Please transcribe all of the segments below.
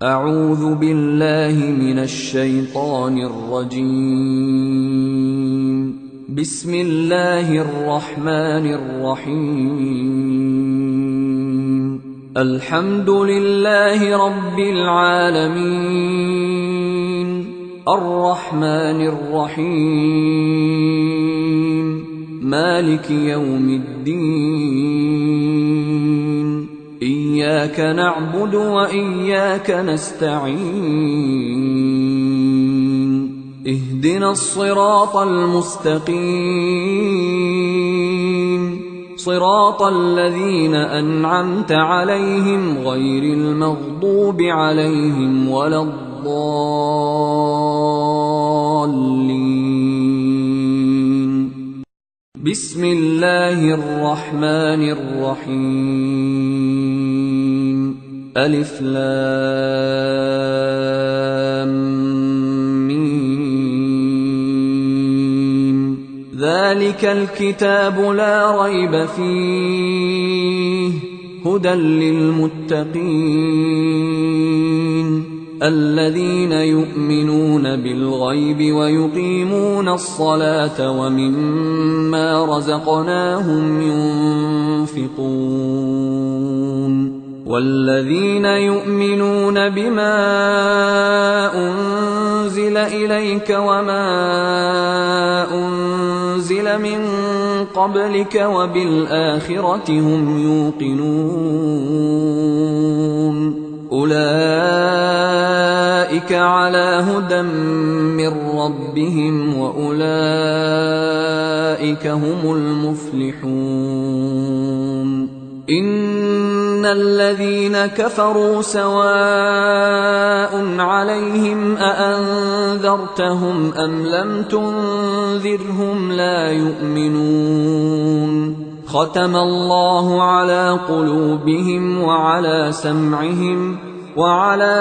أعوذ بالله من الشيطان الرجيم. بسم الله الرحمن الرحيم. الحمد لله رب العالمين، الرحمن الرحيم، مالك يوم الدين. إياك نعبد وإياك نستعين. اهدنا الصراط المستقيم، صراط الذين أنعمت عليهم غير المغضوب عليهم ولا الضالين. بسم الله الرحمن الرحيم. ألف لام ميم. ذلك الكتاب لا ريب فيه، هدى للمتقين الذين يؤمنون بالغيب ويقيمون الصلاة ومما رزقناهم ينفقون. والذين يؤمنون بما أنزل إليك وما أنزل من قبلك وبالآخرة هم يوقنون. أولئك على هدى من ربهم وأولئك هم المفلحون. إن الذين كفروا سواء عليهم أأنذرتهم أم لم تنذرهم لا يؤمنون. ختم الله على قلوبهم وعلى سمعهم وعلى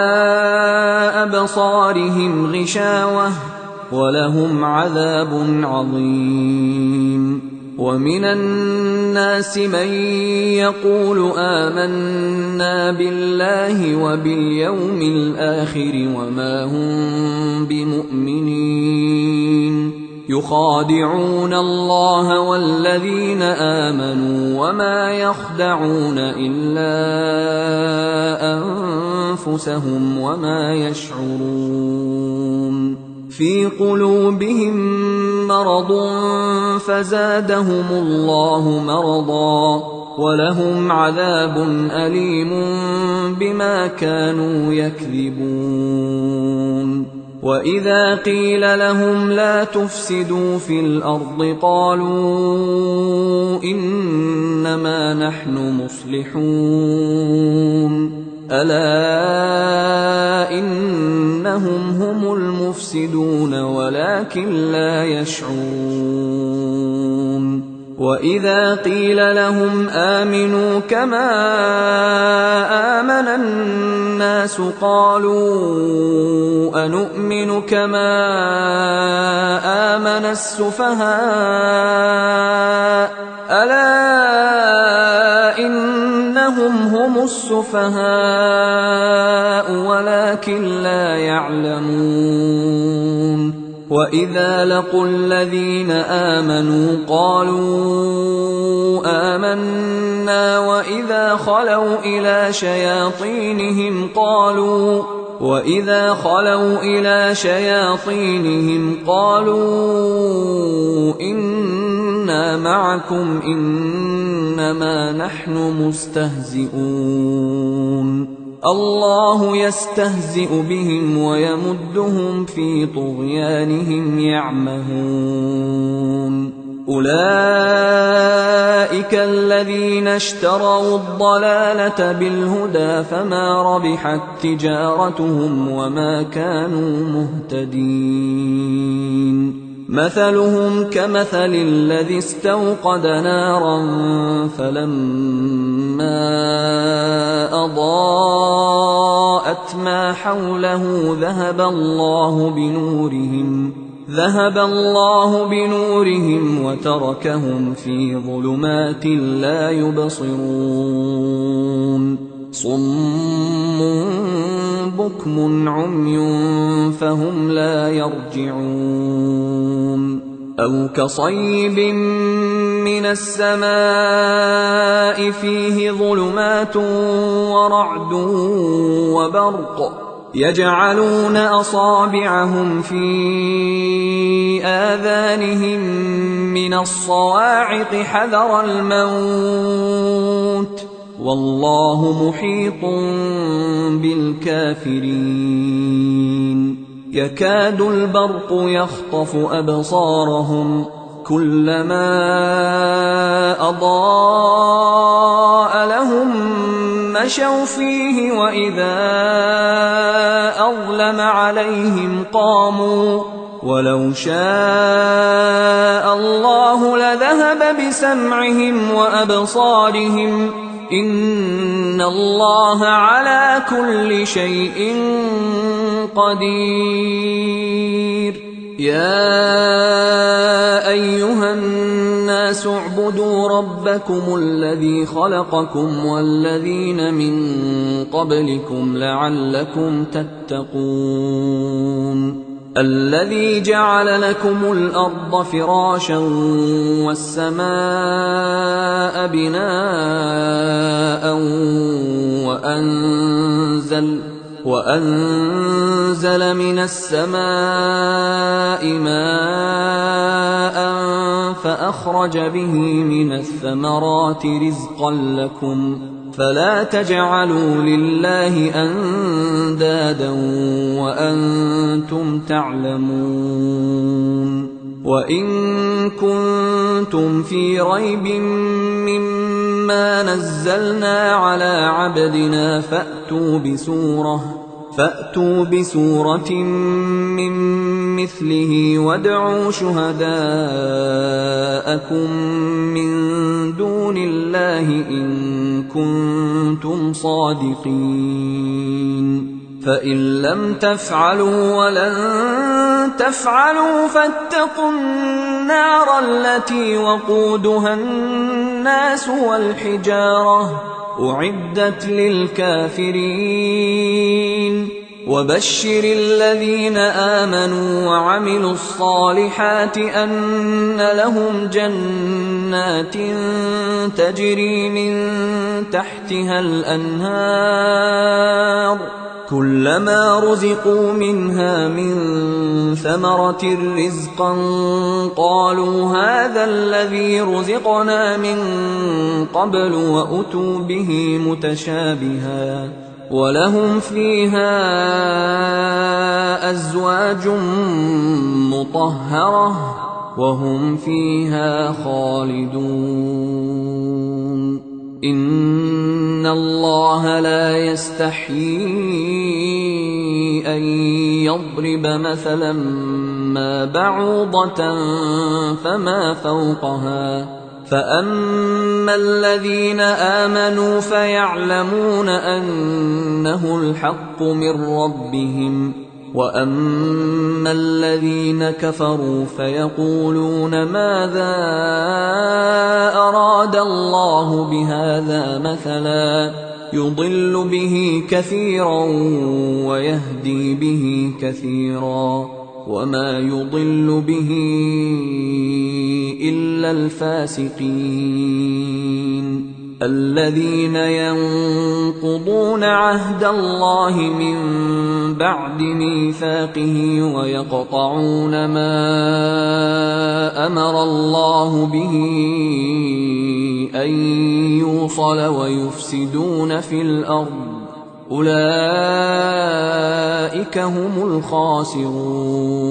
أبصارهم غشاوة ولهم عذاب عظيم. ومن الناس من يقول آمنا بالله وباليوم الآخر وما هم بمؤمنين، يخادعون الله والذين آمنوا وما يخدعون إلا أنفسهم وما يشعرون. في قلوبهم مرض فزادهم الله مرضا ولهم عذاب أليم بما كانوا يكذبون. وإذا قيل لهم لا تفسدوا في الأرض قالوا إنما نحن مصلحون. ألا إنهم هم المفسدون ولكن لا يشعرون. وإذا قيل لهم آمنوا كما آمن الناس قالوا أنؤمن كما آمن السفهاء. ألا إنهم هم السفهاء ولكن لا يعلمون. وإذا لقوا الذين آمنوا قالوا آمنا وإذا خلوا إلى شياطينهم قالوا إنا معكم إنما نحن مستهزئون. الله يستهزئ بهم ويمدهم في طغيانهم يعمهون. أولئك الذين اشتروا الضلالة بالهدى فما ربحت تجارتهم وما كانوا مهتدين. مثلهم كمثل الذي استوقد نارا فلما أضاءت ما حوله ذهب الله بنورهم وتركهم في ظلمات لا يبصرون. صم بكم عمي فهم لا يرجعون أو كصيب من السماء فيه ظلمات ورعد وبرق يجعلون أصابعهم في آذانهم من الصواعق حذر الموت والله محيط بالكافرين يكاد البرق يخطف أبصارهم كلما أضاء لهم مشوا فيه وإذا أظلم عليهم قاموا ولو شاء الله لذهب بسمعهم وأبصارهم إن الله على كل شيء قدير يا أيها الناس اعبدوا ربكم الذي خلقكم والذين من قبلكم لعلكم تتقون الذي جعل لكم الأرض فراشا والسماء بناء وأنزل من السماء ماء فأخرج به من الثمرات رزقا لكم فلا تجعلوا لله أندادا وأنتم تعلمون وإن كنتم في ريب مما نزلنا على عبدنا فأتوا بسورة من مثله وادعوا شهداءكم من دون الله إن كنتم صادقين فإن لم تفعلوا ولن تفعلوا فاتقوا النار التي وقودها الناس والحجارة أعدت للكافرين وبشر الذين آمنوا وعملوا الصالحات أن لهم جنات تجري من تحتها الأنهار كلما رزقوا منها من ثمرة رزقا قالوا هذا الذي رزقنا من قبل وأتوا به متشابها ولهم فيها أزواج مطهرة وهم فيها خالدون إن الله لا يستحيي أن يضرب مثلا ما بعوضة فما فوقها فأما الذين آمنوا فيعلمون أنه الحق من ربهم وأما الذين كفروا فيقولون ماذا أراد الله بهذا مثلا يضل به كثيرا ويهدي به كثيرا وما يضل به إلا الفاسقين الذين ينقضون عهد الله من بعد ميثاقه ويقطعون ما أمر الله به أن يوصل ويفسدون في الأرض أولئك هم الخاسرون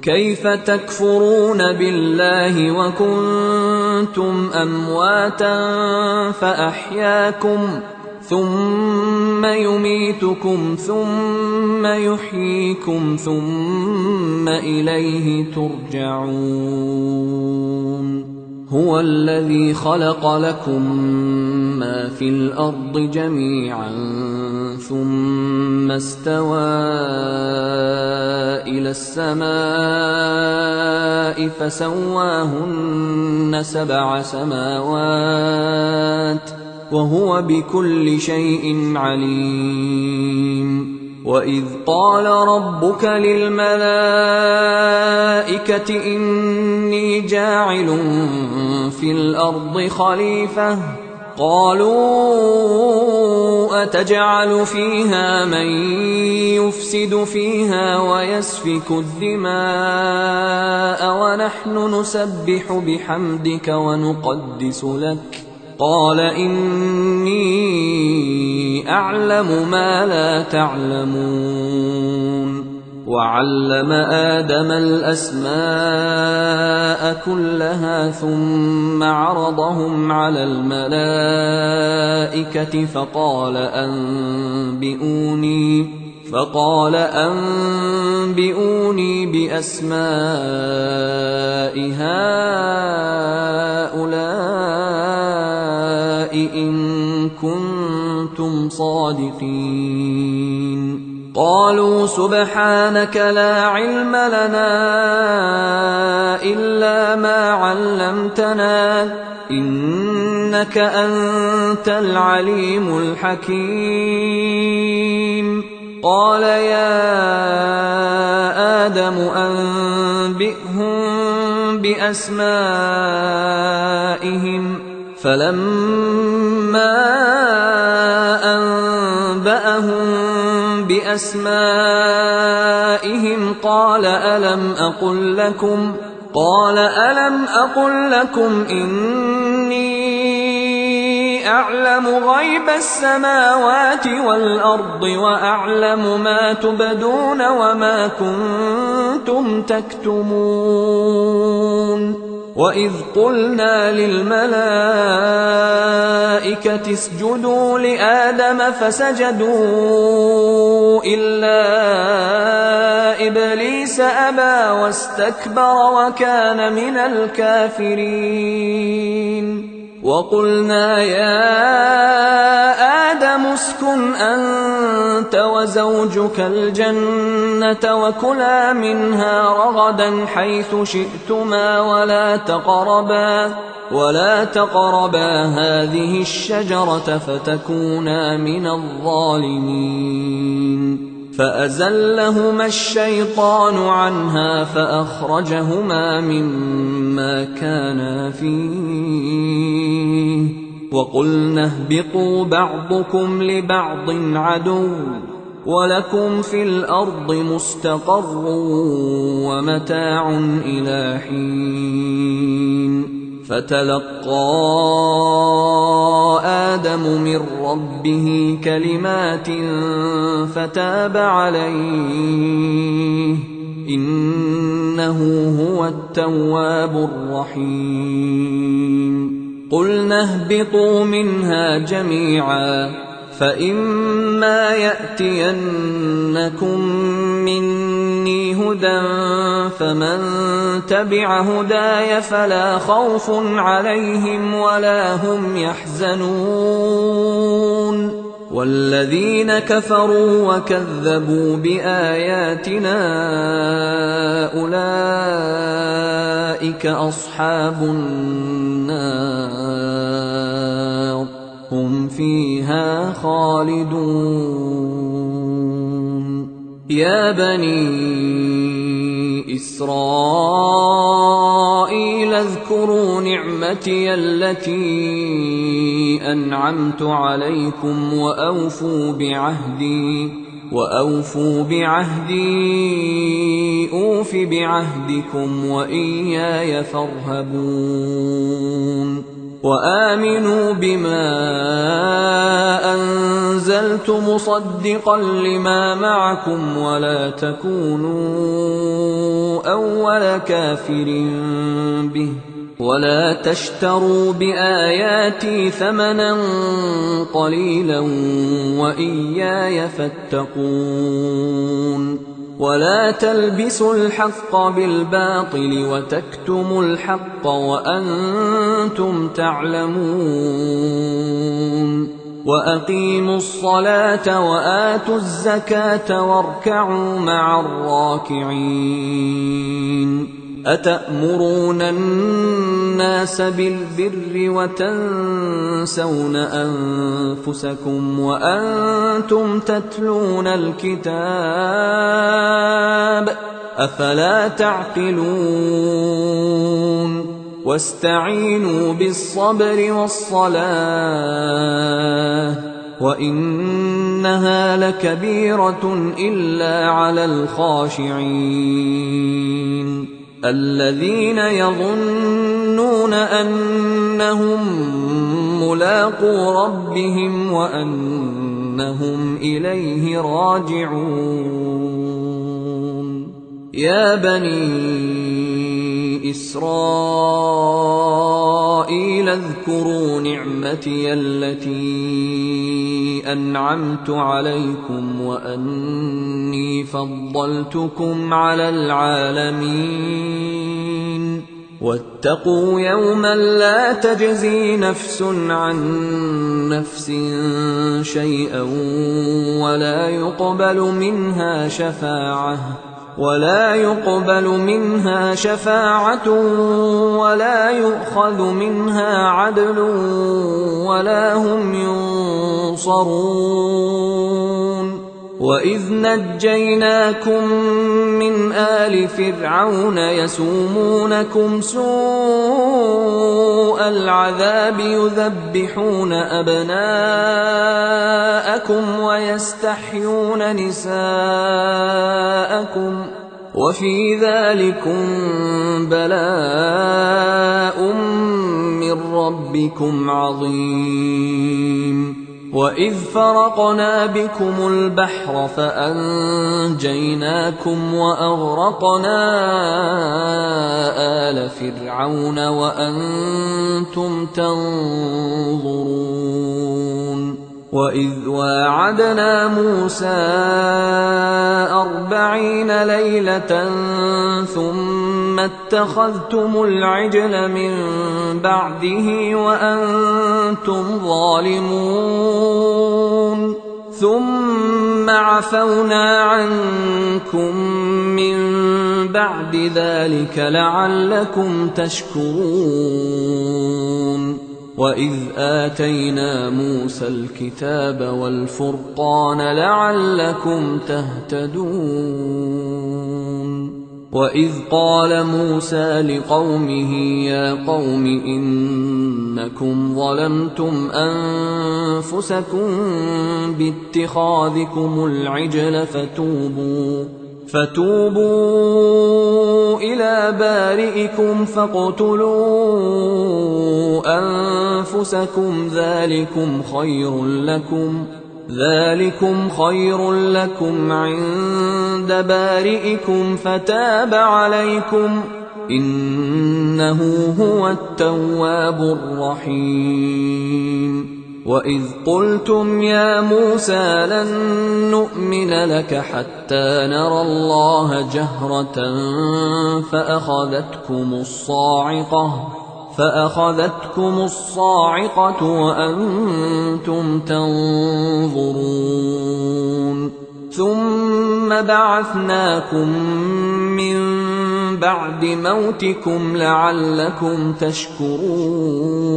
كيف تكفرون بالله وكنتم أمواتا فأحياكم ثم يميتكم ثم يحييكم ثم إليه ترجعون هو الذي خلق لكم ما في الأرض جميعا ثم استوى إلى السماء فسواهن 7 سماوات وهو بكل شيء عليم. وإذ قال ربك للملائكة إني جاعل في الأرض خليفة قالوا أتجعل فيها من يفسد فيها ويسفك الدماء ونحن نسبح بحمدك ونقدس لك قال إني أعلم ما لا تعلمون. وعلم آدم الأسماء كلها ثم عرضهم على الملائكة فقال أنبئوني بأسماء هؤلاء إن كنتم صادقين. قالوا سبحانك لا علم لنا إلا ما علمتنا إنك أنت العليم الحكيم. قال يا آدم أنبئهم بأسمائهم فلما أنبأهم بأسمائهم قال ألم أقل لكم إني أعلم غيب السماوات والأرض وأعلم ما تبدون وما كنتم تكتمون. وإذ قلنا للملائكة اسجدوا لآدم فسجدوا إلا إبليس أبى واستكبر وكان من الكافرين. وقلنا يا آدم اسكن أنت وزوجك الجنة وكلا منها رغدا حيث شئتما ولا تقربا هذه الشجرة فتكونا من الظالمين. فأزلهما الشيطان عنها فأخرجهما مما كانا فيه وقلنا اهبطوا بعضكم لبعض عدو ولكم في الأرض مستقر ومتاع إلى حين. فتلقى آدم من ربه كلمات فتاب عليه إنه هو التواب الرحيم. قلنا اهبطوا منها جميعا فإما يأتينكم مني هدى فمن تبع هداي فلا خوف عليهم ولا هم يحزنون. والذين كفروا وكذبوا بآياتنا أولئك أصحاب النار هم فيها خالدون. يا بني إسرائيل اذكروا نعمتي التي أنعمت عليكم وأوفوا بعهدي أوف بعهدكم وإياي فارهبون. وآمنوا بما أنزلت مصدقا لما معكم ولا تكونوا أول كافر به ولا تشتروا بآياتي ثمنا قليلا وإياي فاتقون. ولا تلبسوا الحق بالباطل وتكتموا الحق وأنتم تعلمون. وأقيموا الصلاة وآتوا الزكاة واركعوا مع الراكعين أتأمرون الناس بالبر وتنسون أنفسكم وأنتم تتلون الكتاب أفلا تعقلون واستعينوا بالصبر والصلاة وإنها لكبيرة إلا على الخاشعين الذين يظنون أنهم ملاقو ربهم وأنهم إليه راجعون يا بني إسرائيل اذكروا نعمتي التي أنعمت عليكم وأني فضلتكم على العالمين واتقوا يوما لا تجزي نفس عن نفس شيئا ولا يقبل منها شفاعة ولا يؤخذ منها عدل ولا هم ينصرون وإذ نجيناكم من آل فرعون يسومونكم سوء العذاب يذبحون أبناءكم ويستحيون نساءكم وفي ذلكم بلاء من ربكم عظيم وإذ فرقنا بكم البحر فأنجيناكم وأغرقنا آل فرعون وأنتم تنظرون وإذ واعدنا موسى 40 ليلة ثم اتخذتم العجل من بعده وأنتم ظالمون ثم عفونا عنكم من بعد ذلك لعلكم تشكرون وإذ آتينا موسى الكتاب والفرقان لعلكم تهتدون وإذ قال موسى لقومه يا قوم إنكم ظلمتم أنفسكم باتخاذكم العجل فتوبوا إلى بارئكم فاقتلوا أنفسكم ذلكم خير لكم عند بارئكم فتاب عليكم إنه هو التواب الرحيم وإذ قلتم يا موسى لن نؤمن لك حتى نرى الله جهرة فأخذتكم الصاعقة وأنتم تنظرون ثم بعثناكم من بعد موتكم لعلكم تشكرون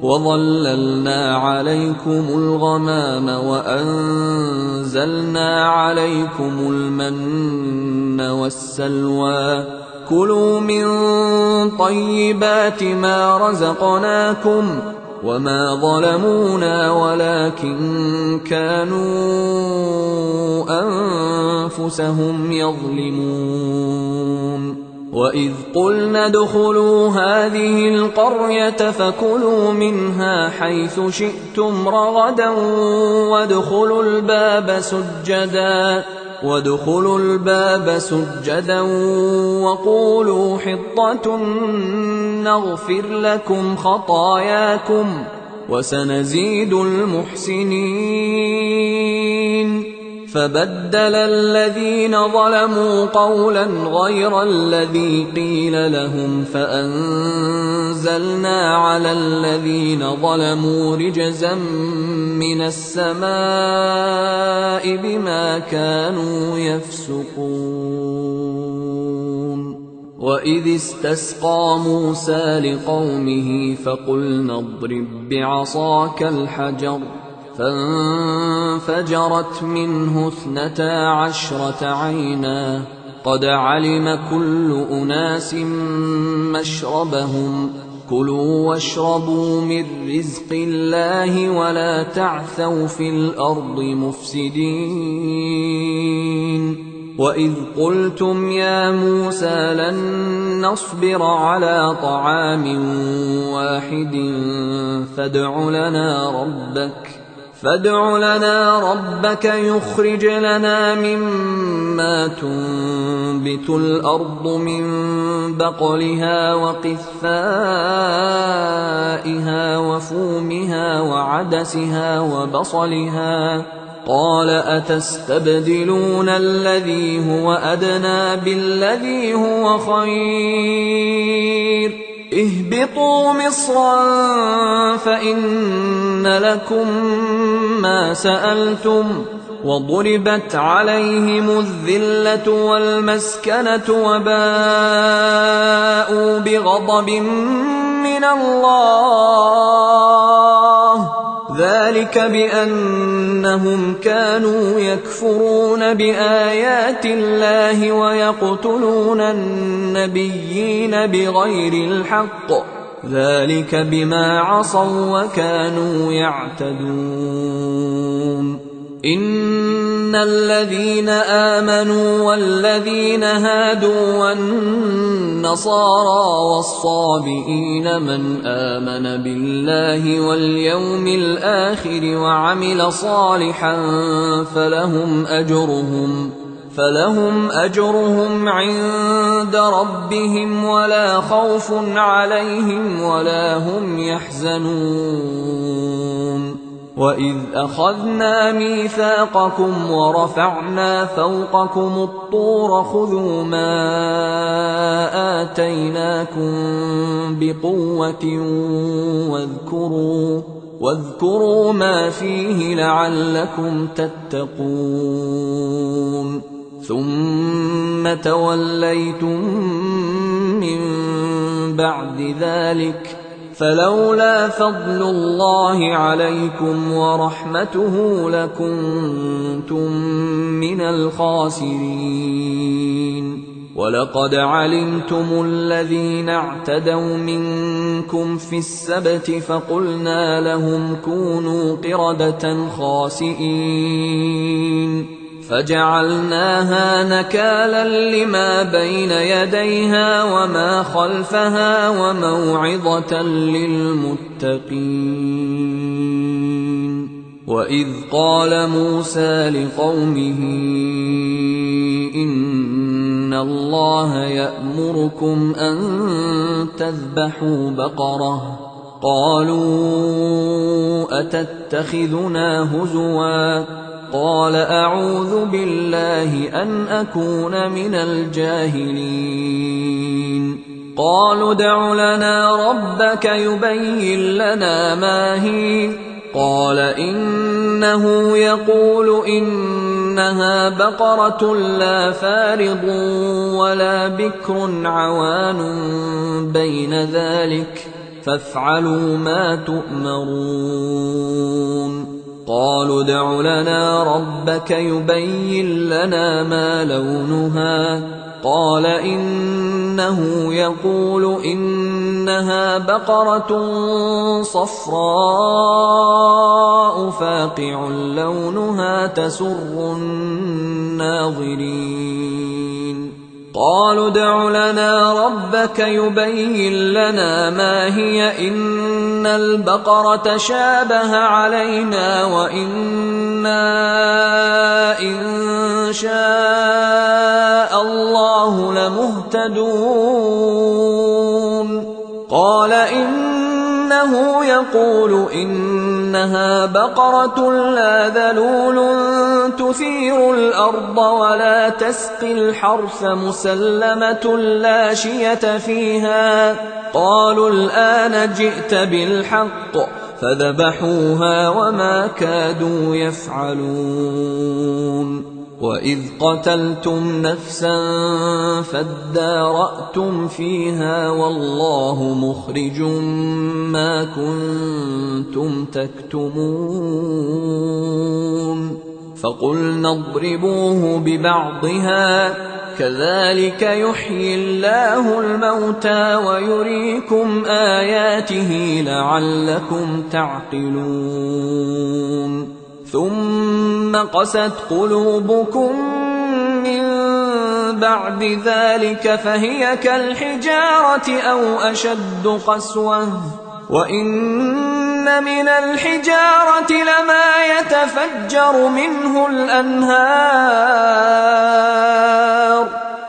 وظللنا عليكم الغمام وأنزلنا عليكم المن والسلوى كلوا من طيبات ما رزقناكم وما ظلمونا ولكن كانوا أنفسهم يظلمون وإذ قلنا ادخلوا هذه القرية فكلوا منها حيث شئتم رغدا وادخلوا الباب سجدا وقولوا حطة نغفر لكم خطاياكم وسنزيد المحسنين فبدل الذين ظلموا قولا غير الذي قيل لهم فأنزلنا على الذين ظلموا رجزا من السماء بما كانوا يفسقون. وإذ استسقى موسى لقومه فقلنا اضرب بعصاك الحجر فانفجرت منه 12 عينا قد علم كل أناس مشربهم كلوا واشربوا من رزق الله ولا تعثوا في الأرض مفسدين. وإذ قلتم يا موسى لن نصبر على طعام واحد فادع لنا ربك يخرج لنا مما تنبت الأرض من بقلها وقثائها وفومها وعدسها وبصلها قال أتستبدلون الذي هو أدنى بالذي هو خير اهبطوا مصرا فإن لكم ما سألتم وضربت عليهم الذلة والمسكنة وباءوا بغضب من الله ذلك بأنهم كانوا يكفرون بآيات الله ويقتلون النبيين بغير الحق ذلك بما عصوا وكانوا يعتدون. إن الذين آمنوا والذين هادوا والنصارى والصابئين من آمن بالله واليوم الآخر وعمل صالحا فلهم أجرهم عند ربهم ولا خوف عليهم ولا هم يحزنون. وإذ أخذنا ميثاقكم ورفعنا فوقكم الطور خذوا ما آتيناكم بقوة واذكروا ما فيه لعلكم تتقون. ثم توليتم من بعد ذلك فلولا فضل الله عليكم ورحمته لكنتم من الخاسرين. ولقد علمتم الذين اعتدوا منكم في السبت فقلنا لهم كونوا قردة خاسئين فجعلناها نكالا لما بين يديها وما خلفها وموعظة للمتقين. وإذ قال موسى لقومه إن الله يأمركم أن تذبحوا بقرة قالوا أتتخذنا هزوا قال أعوذ بالله أن أكون من الجاهلين. قالوا ادع لنا ربك يبين لنا ما هي قال إنه يقول إنها بقرة لا فارض ولا بكر عوان بين ذلك فافعلوا ما تؤمرون. قالوا ادع لنا ربك يبين لنا ما لونها قال إنه يقول إنها بقرة صفراء فاقع لونها تسر الناظرين. قالوا ادع لنا ربك يبين لنا ما هي إن البقرة شابه علينا وإنا إن شاء الله لمهتدون. قال إنه يقول إنها بقرة لا ذلول تثير الأرض ولا تسقي الحرث مسلمة لا شية فيها. قالوا الآن جئت بالحق فذبحوها وما كادوا يفعلون. وإذ قتلتم نفسا فادارأتم فيها والله مخرج ما كنتم تكتمون. فقلنا اضربوه ببعضها كذلك يحيي الله الموتى ويريكم آياته لعلكم تعقلون. ثم قست قلوبكم من بعد ذلك فهي كالحجارة أو أشد قسوة. وإن من الحجارة لما يتفجر منه الأنهار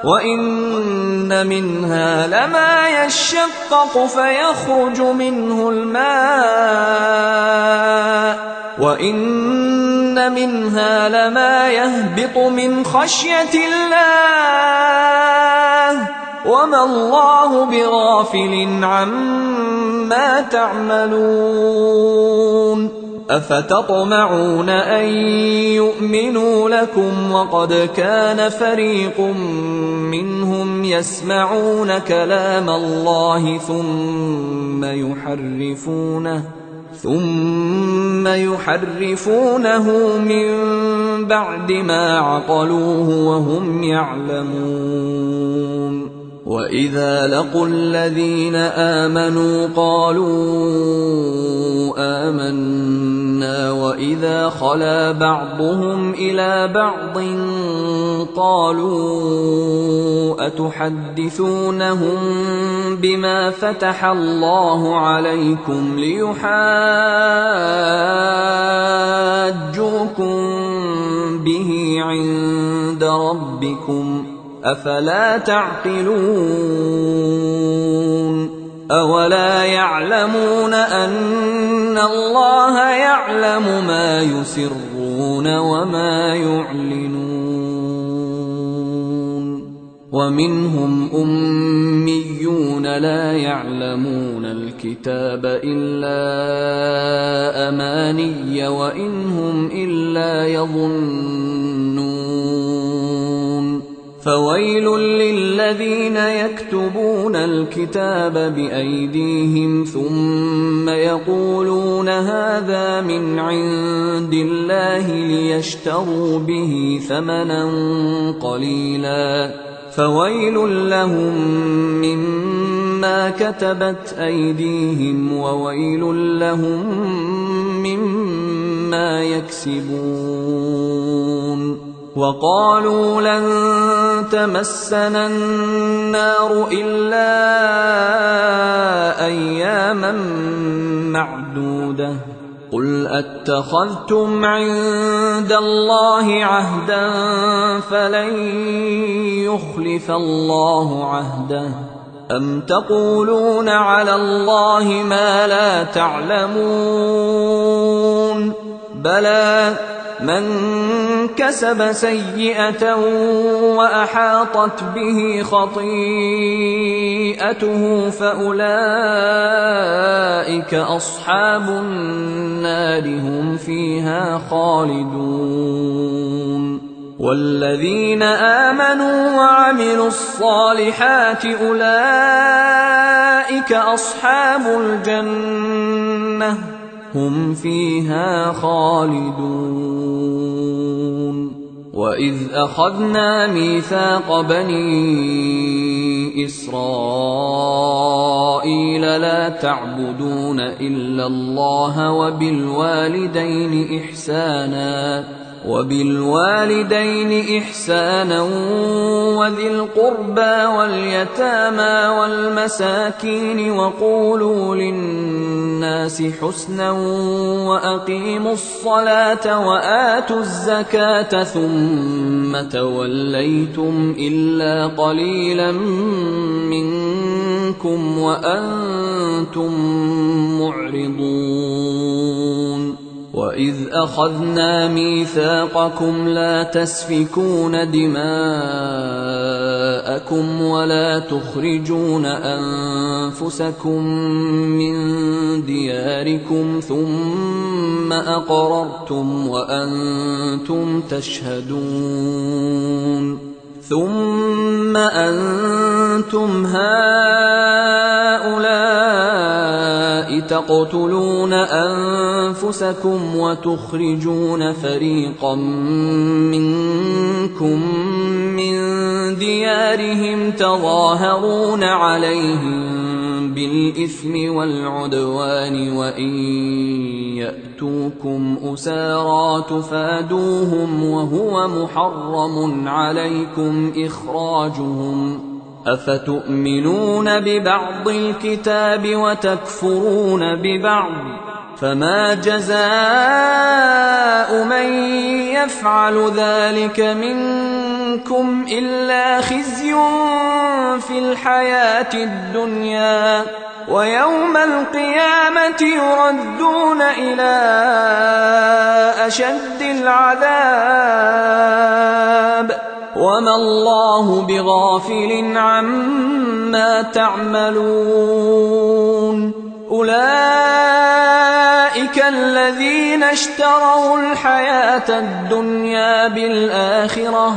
وإن منها لما يشقق فيخرج منه الماء وإن منها لما يهبط من خشية الله وما الله بغافل عما تعملون. أفتطمعون أن يؤمنوا لكم وقد كان فريق منهم يسمعون كلام الله ثم يحرفونه من بعد ما عقلوه وهم يعلمون. وإذا لقوا الذين آمنوا قالوا آمنا وإذا خلا بعضهم إلى بعض قالوا أتحدثونهم بما فتح الله عليكم ليحاجوكم به عند ربكم أفلا تعقلون. أولا يعلمون أن الله يعلم ما يسرون وما يعلنون. ومنهم أميون لا يعلمون الكتاب إلا أماني وإن هم إلا يظنون. فويل للذين يكتبون الكتاب بأيديهم ثم يقولون هذا من عند الله ليشتروا به ثمنا قليلا فويل لهم مما كتبت أيديهم وويل لهم مما يكسبون. وقالوا لن تمسنا النار إلا أياما معدودة قل أتخذتم عند الله عهدا فلن يخلف الله عهده أم تقولون على الله ما لا تعلمون. بلى من كسب سيئة وأحاطت به خطيئته فأولئك أصحاب النار هم فيها خالدون. والذين آمنوا وعملوا الصالحات أولئك أصحاب الجنة هم فيها خالدون. وإذ أخذنا ميثاق بني إسرائيل لا تعبدون إلا الله وبالوالدين إحسانا وذي القربى واليتامى والمساكين وقولوا للناس حسنا وأقيموا الصلاة وآتوا الزكاة ثم توليتم إلا قليلا منكم وأنتم معرضون. وإذ أخذنا ميثاقكم لا تسفكون دماءكم ولا تخرجون أنفسكم من دياركم ثم أقررتم وأنتم تشهدون ثم أنتم هؤلاء تقتلون أنفسكم وتخرجون فريقا منكم من ديارهم تظاهرون عليهم بالإثم والعدوان وإن يأتوكم أسارى تفادوهم وهو محرم عليكم إخراجهم أفتؤمنون ببعض الكتاب وتكفرون ببعض فما جزاء من يفعل ذلك منكم إلا خزي في الحياة الدنيا ويوم القيامة يردون إلى أشد العذاب وما الله بغافل عما تعملون أولئك الذين اشتروا الحياة الدنيا بالآخرة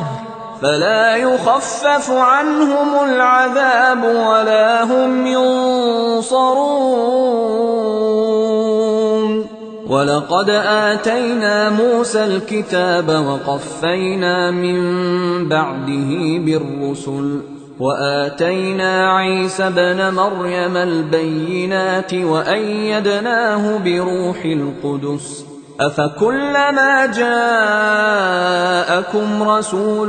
فلا يخفف عنهم العذاب ولا هم ينصرون ولقد آتينا موسى الكتاب وقفينا من بعده بالرسل وآتينا عيسى ابن مريم البينات وأيدناه بروح القدس أفكلما جاءكم رسول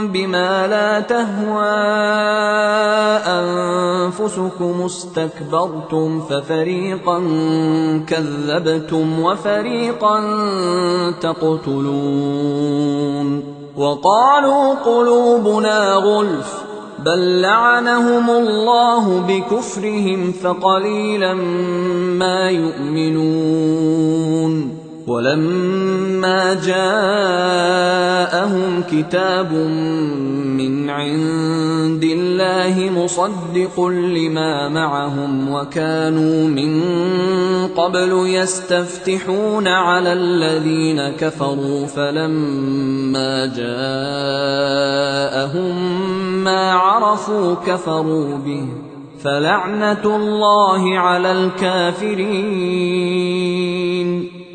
بما لا تهوى أنفسكم استكبرتم ففريقا كذبتم وفريقا تقتلون وقالوا قلوبنا غلف بل لعنهم الله بكفرهم فقليلا ما يؤمنون ولما جاءهم كتاب من عند الله مصدق لما معهم وكانوا من قبل يستفتحون على الذين كفروا فلما جاءهم ما عرفوا كفروا به فلعنة الله على الكافرين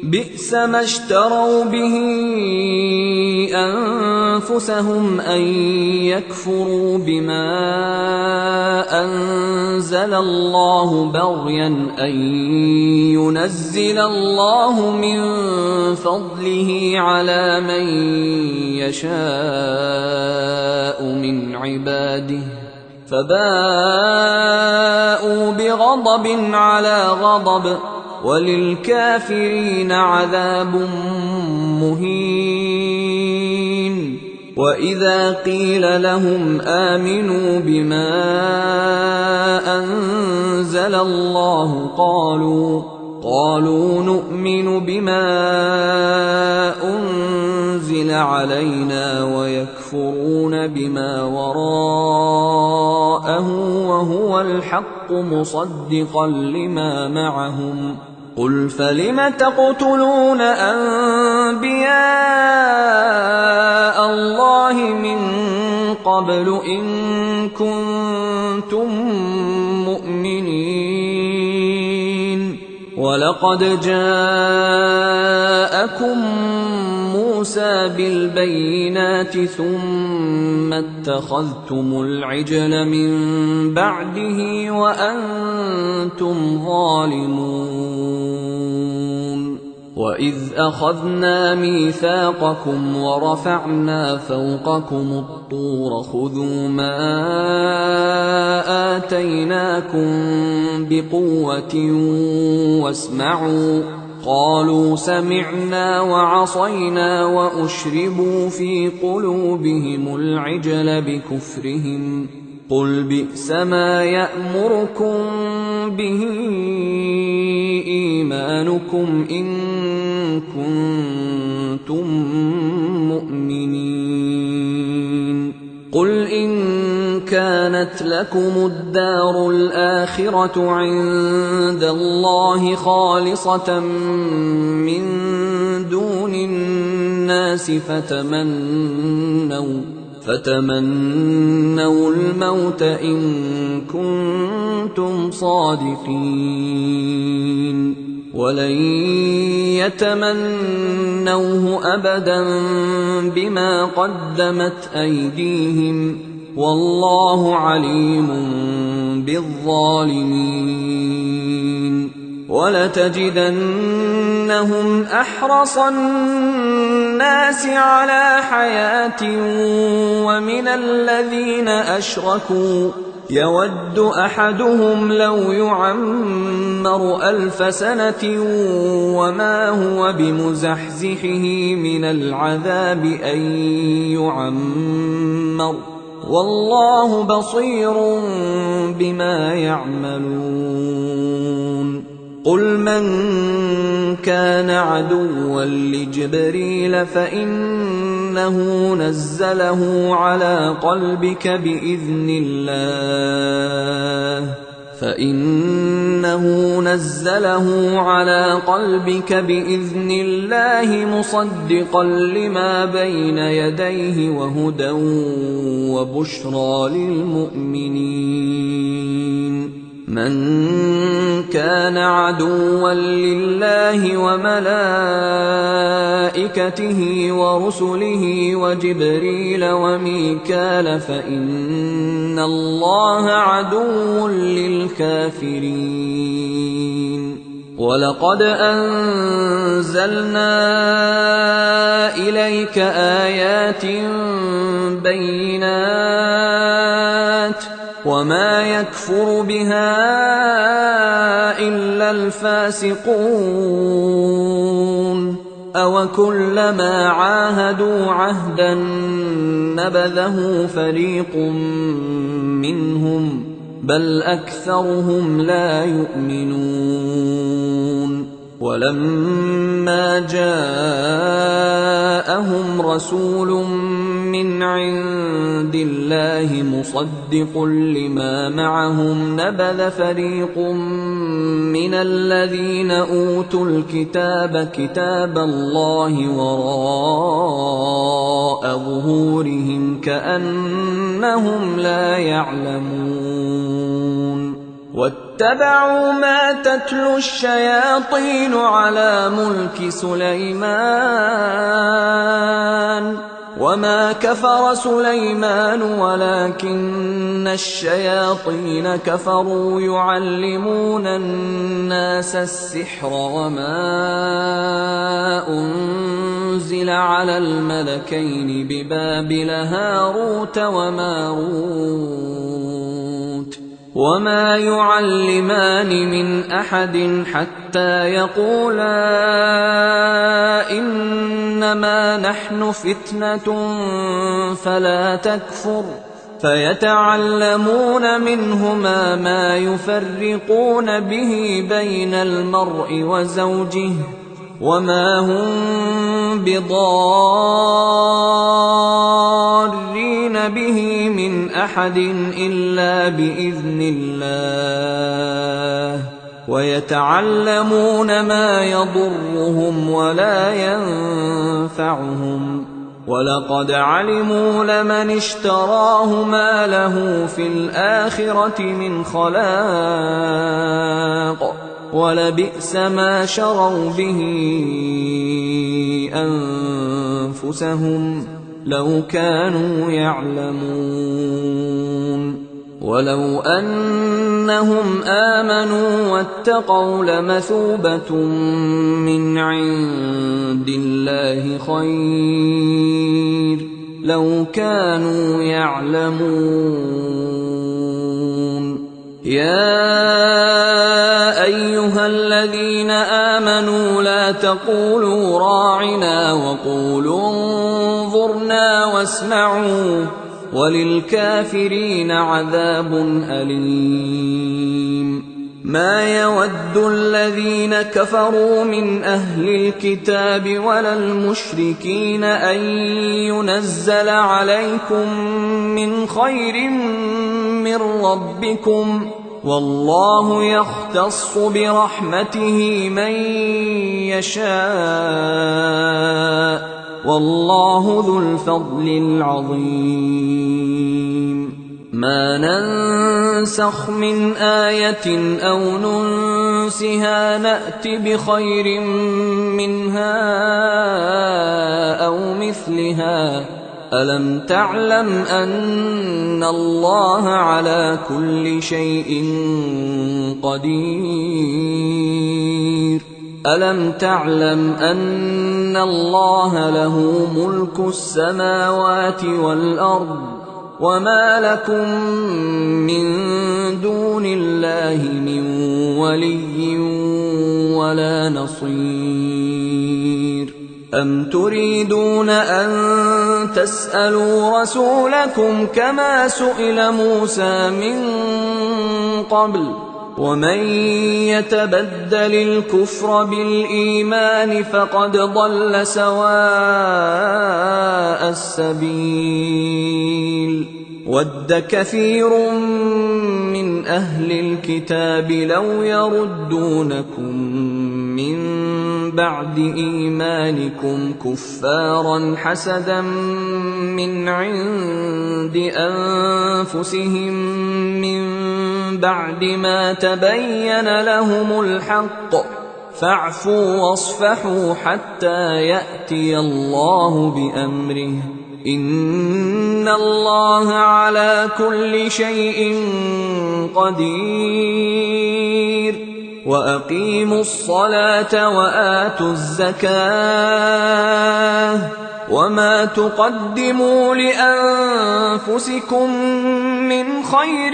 بئس ما اشتروا به أنفسهم أن يكفروا بما أنزل الله بغيا أن ينزل الله من فضله على من يشاء من عباده فباءوا بغضب على غضب وللكافرين عذاب مهين وإذا قيل لهم آمنوا بما أنزل الله قالوا نؤمن بما أنزل علينا ويكفرون بما وراءه وهو الحق مصدقا لما معهم قل فلم تقتلون أنبياء الله من قبل إن كنتم مؤمنين ولقد جاءكم موسى بالبينات ثم اتخذتم العجل من بعده وأنتم ظالمون وإذ أخذنا ميثاقكم ورفعنا فوقكم الطور خذوا ما آتيناكم بقوة واسمعوا قالوا سمعنا وعصينا وأشربوا في قلوبهم العجل بكفرهم قل بئس ما يأمركم به إيمانكم إن كنتم مؤمنين. قل إن كانت لكم الدار الآخرة عند الله خالصة من دون الناس فتمنوا الموت إن كنتم صادقين، ولن يتمنوه أبدا بما قدمت أيديهم، والله عليم بالظالمين. ولتجدنهم أحرص الناس على حياة ومن الذين أشركوا يود أحدهم لو يعمر 1000 سنة وما هو بمزحزحه من العذاب أن يعمر، والله بصير بما يعملون. قل من كان عدوا لجبريل فإنه نزله على قلبك بإذن الله مصدقا لما بين يديه وهدى وبشرى للمؤمنين. من كان عدوا لله وملائكته ورسله وجبريل وميكال فإن الله عدو للكافرين. ولقد أنزلنا إليك آيات بينات وما يكفر بها إلا الفاسقون. أوكلما عاهدوا عهدا نبذه فريق منهم بل أكثرهم لا يؤمنون. ولما جاءهم رسول من عند الله مصدق لما معهم نبذ فريق من الذين أوتوا الكتاب كتاب الله وراء ظهورهم كأنهم لا يعلمون. واتبعوا ما تتلو الشياطين على ملك سليمان وما كفر سليمان ولكن الشياطين كفروا يعلمون الناس السحر وما أنزل على الملكين ببابل هاروت وماروت وما يعلمان من أحد حتى يقولا إنما نحن فتنة فلا تكفر فيتعلمون منهما ما يفرقون به بين المرء وزوجه وما هم بضارين به من أحد إلا بإذن الله ويتعلمون ما يضرهم ولا ينفعهم ولقد علموا لمن اشتراه ما له في الآخرة من خلاق ولبئس ما شروا به أنفسهم لو كانوا يعلمون. ولو أنهم آمنوا واتقوا لمثوبة من عند الله خير لو كانوا يعلمون. يا أيها الذين آمنوا لا تقولوا راعنا وقولوا انظرنا واسمعوا وَلِلْكَافِرِينَ عَذَابٌ أَلِيمٌ مَا يَوَدُّ الَّذِينَ كَفَرُوا مِنْ أَهْلِ الْكِتَابِ وَلَا الْمُشْرِكِينَ أَنْ يُنَزَّلَ عَلَيْكُمْ مِنْ خَيْرٍ مِنْ رَبِّكُمْ وَاللَّهُ يَخْتَصُّ بِرَحْمَتِهِ مَنْ يَشَاءُ وَاللَّهُ ذُو الْفَضْلِ الْعَظِيمِ مَا نَنسَخْ مِنْ آيَةٍ أَوْ نُنسِهَا نَأْتِ بِخَيْرٍ مِنْهَا أَوْ مِثْلِهَا أَلَمْ تَعْلَمْ أَنَّ اللَّهَ عَلَى كُلِّ شَيْءٍ قَدِيرٌ أَلَمْ تَعْلَمْ أَنَّ اللَّهَ لَهُ مُلْكُ السَّمَاوَاتِ وَالْأَرْضِ وَمَا لَكُم مِّن دُونِ اللَّهِ مِن وَلِيٍّ وَلَا نَصِيرٍ أَمْ تُرِيدُونَ أَن تَسْأَلُوا رَسُولَكُمْ كَمَا سُئِلَ مُوسَىٰ مِن قَبْلُ وَمَن يَتَبَدَّلِ الْكُفْرَ بِالْإِيمَانِ فَقَدْ ضَلَّ سَوَاءَ السَّبِيلِ وَدَّ كَثِيرٌ مِّنْ أَهْلِ الْكِتَابِ لَوْ يَرُدُّونَكُم مِّن بَعْدِ إِيمَانِكُمْ كُفَّارًا حَسَدًا مِّنْ عِندِ أَنفُسِهِم مِّن بَعْدِ مَا تَبَيَّنَ لَهُمُ الْحَقُّ فَاعْفُوا وَاصْفَحُوا حَتَّى يَأْتِيَ اللَّهُ بِأَمْرِهِ إِنَّ اللَّهَ عَلَى كُلِّ شَيْءٍ قَدِيرٌ وَأَقِيمُوا الصَّلَاةَ وَآتُوا الزَّكَاةَ وَمَا تُقَدِّمُوا لِأَنفُسِكُم مِّنْ خَيْرٍ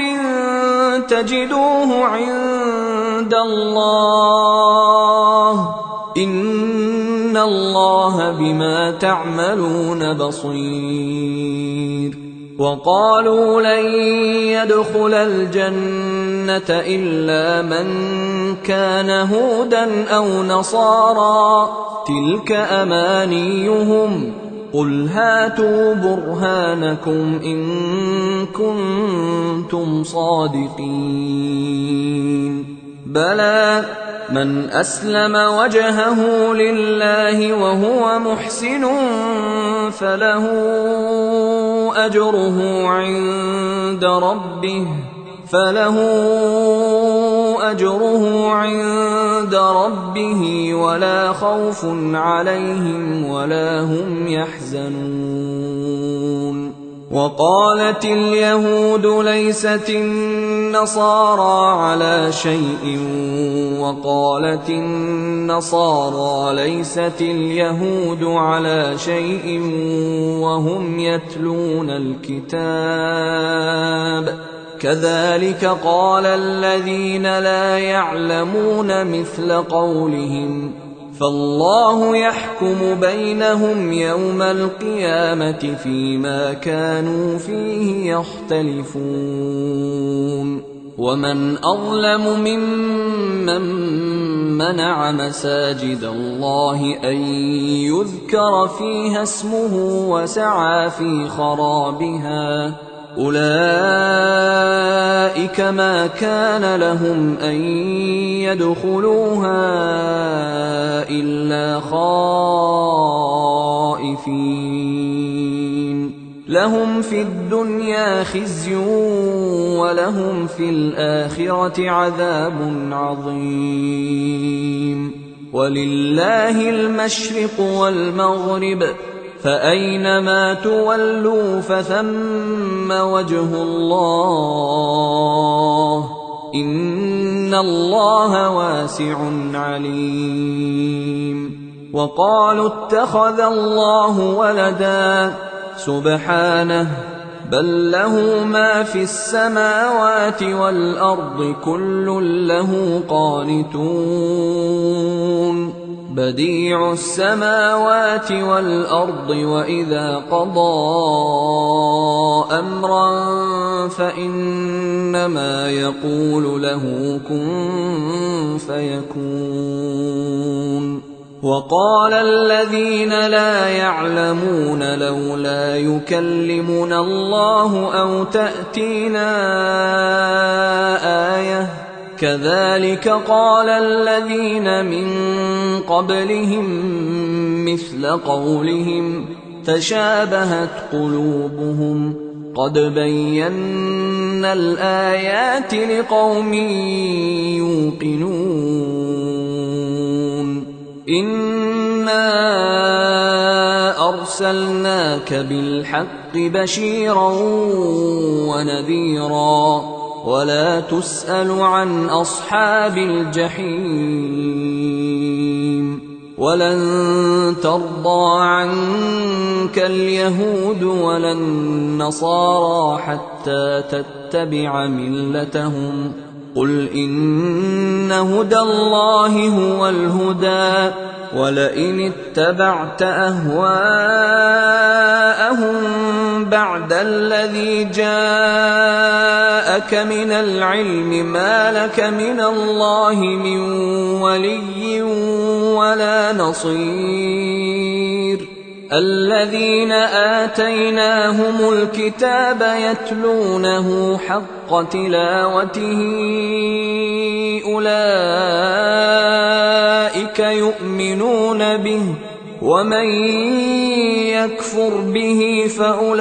تَجِدُوهُ عِندَ اللَّهِ إِنَّ اللَّهَ بِمَا تَعْمَلُونَ بَصِيرٌ وَقَالُوا لَن يَدْخُلَ الْجَنَّةَ إِلَّا مَن كَانَ هُودًا أَوْ نَصَارَىٰ تِلْكَ أَمَانِيُّهُمْ قُلْ هَاتُوا بُرْهَانَكُمْ إِن كُنتُمْ صَادِقِينَ بَلَىٰ مَنْ أَسْلَمَ وَجْهَهُ لِلَّهِ وَهُوَ مُحْسِنٌ فَلَهُ أَجْرُهُ عِندَ رَبِّهِ وَلَا خَوْفٌ عَلَيْهِمْ وَلَا هُمْ يَحْزَنُونَ وَقَالَتِ الْيَهُودُ لَيْسَتِ النَّصَارَىٰ عَلَىٰ شَيْءٍ وَقَالَتِ النَّصَارَىٰ لَيْسَتِ الْيَهُودُ عَلَىٰ شَيْءٍ وَهُمْ يَتْلُونَ الْكِتَابَ كَذَٰلِكَ قَالَ الَّذِينَ لَا يَعْلَمُونَ مِثْلَ قَوْلِهِمْ فَاللَّهُ يَحْكُمُ بَيْنَهُمْ يَوْمَ الْقِيَامَةِ فِيمَا كَانُوا فِيهِ يَخْتَلِفُونَ وَمَنْ أَظْلَمُ مِمَّن مَّنَعَ مَسَاجِدَ اللَّهِ أَن يُذْكَرَ فِيهَا اسْمُهُ وَسَعَىٰ فِي خَرَابِهَا أُولَٰئِكَ مَا كَانَ لَهُمْ أَن يَدْخُلُوهَا إِلَّا خَائِفِينَ لَهُمْ فِي الدُّنْيَا خِزْيٌ وَلَهُمْ فِي الْآخِرَةِ عَذَابٌ عَظِيمٌ وَلِلَّهِ الْمَشْرِقُ وَالْمَغْرِبُ فَأَيْنَمَا تُوَلُّوا فَثَمَّ وَجْهُ اللَّهِ إِنَّ اللَّهَ وَاسِعٌ عَلِيمٌ وَقَالُوا اتَّخَذَ اللَّهُ وَلَدًا سُبْحَانَهُ بَل لَّهُ مَا فِي السَّمَاوَاتِ وَالْأَرْضِ كُلٌّ لَّهُ قَانِتُونَ بديع السماوات والأرض وإذا قضى أمرا فإنما يقول له كن فيكون. وقال الذين لا يعلمون لولا يكلمنا الله أو تأتينا آية كذلك قال الذين من قبلهم مثل قولهم تشابهت قلوبهم قد بينا الآيات لقوم يوقنون. إنا أرسلناك بالحق بشيرا ونذيرا ولا تسأل عن أصحاب الجحيم. ولن ترضى عنك اليهود ولا النصارى حتى تتبع ملتهم قل إن هدى الله هو الهدى ولئن اتبعت أهواءهم بعد الذي جاءك من العلم ما لك من الله من ولي ولا نصير. الذين آتيناهم الكتاب يتلونه حق تلاوته أولئك يؤمنون به ومن يكفر به فأولئك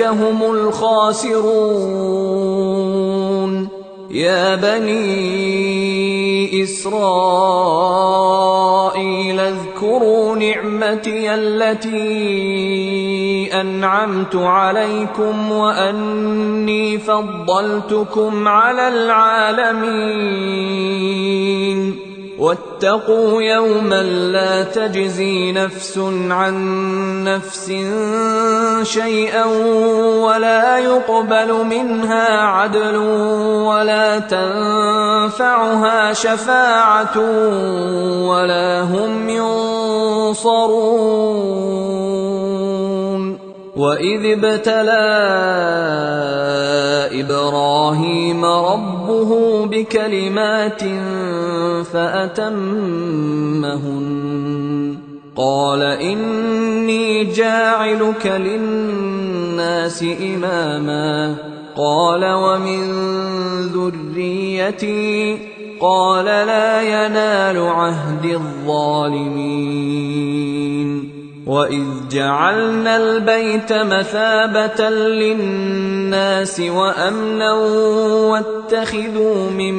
هم الخاسرون. يا بني إسرائيل اذكروا نعمتي التي أنعمت عليكم وأني فضلتكم على العالمين. واتقوا يوما لا تجزي نفس عن نفس شيئا ولا يقبل منها عدل ولا تنفعها شفاعة ولا هم ينصرون. وإذ ابتلى إبراهيم ربه بكلمات فأتمهن قال إني جاعلك للناس إماما قال ومن ذريتي قال لا ينال عهد الظالمين. وإذ جعلنا البيت مثابة للناس وأمنا واتخذوا من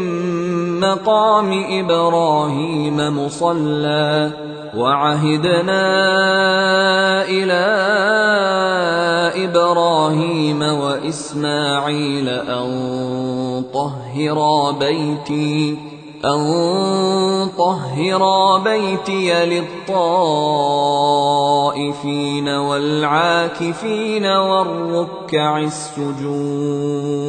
مقام إبراهيم مصلى وعهدنا إلى إبراهيم وإسماعيل أن طهرا بيتي للطائفين والعاكفين والركع السجود.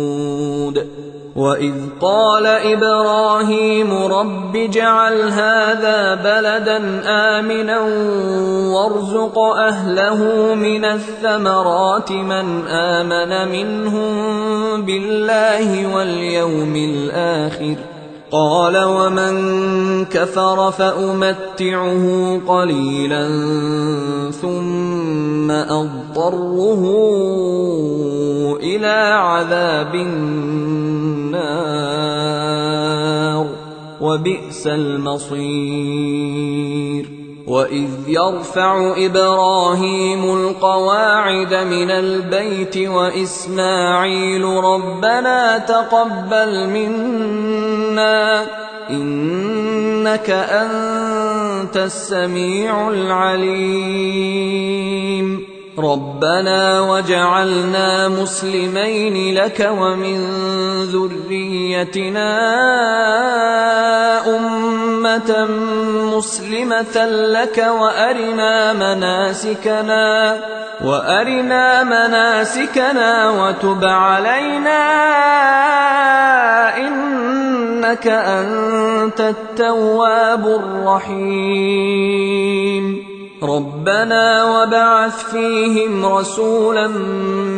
وإذ قال إبراهيم رب اجعل هذا بلدا آمنا وارزق أهله من الثمرات من آمن منهم بالله واليوم الآخر قال ومن كفر فأمتعه قليلا ثم أضطره إلى عذاب النار وبئس المصير. وإذ يرفع إبراهيم القواعد من البيت وإسماعيل ربنا تقبل منا إنك أنت السميع العليم. ربنا وجعلنا مسلمين لك ومن ذريتنا أمة مسلمة لك وأرنا مناسكنا وتب علينا إنك أنت التواب الرحيم ربنا وابعث فيهم رسولا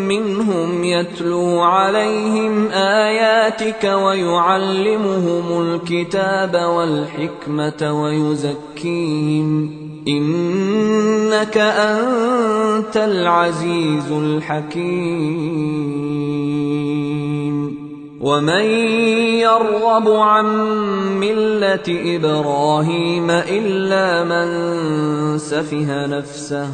منهم يتلو عليهم آياتك ويعلمهم الكتاب والحكمة ويزكيهم إنك أنت العزيز الحكيم ومن يرغب عن ملة إبراهيم إلا من سفه نفسه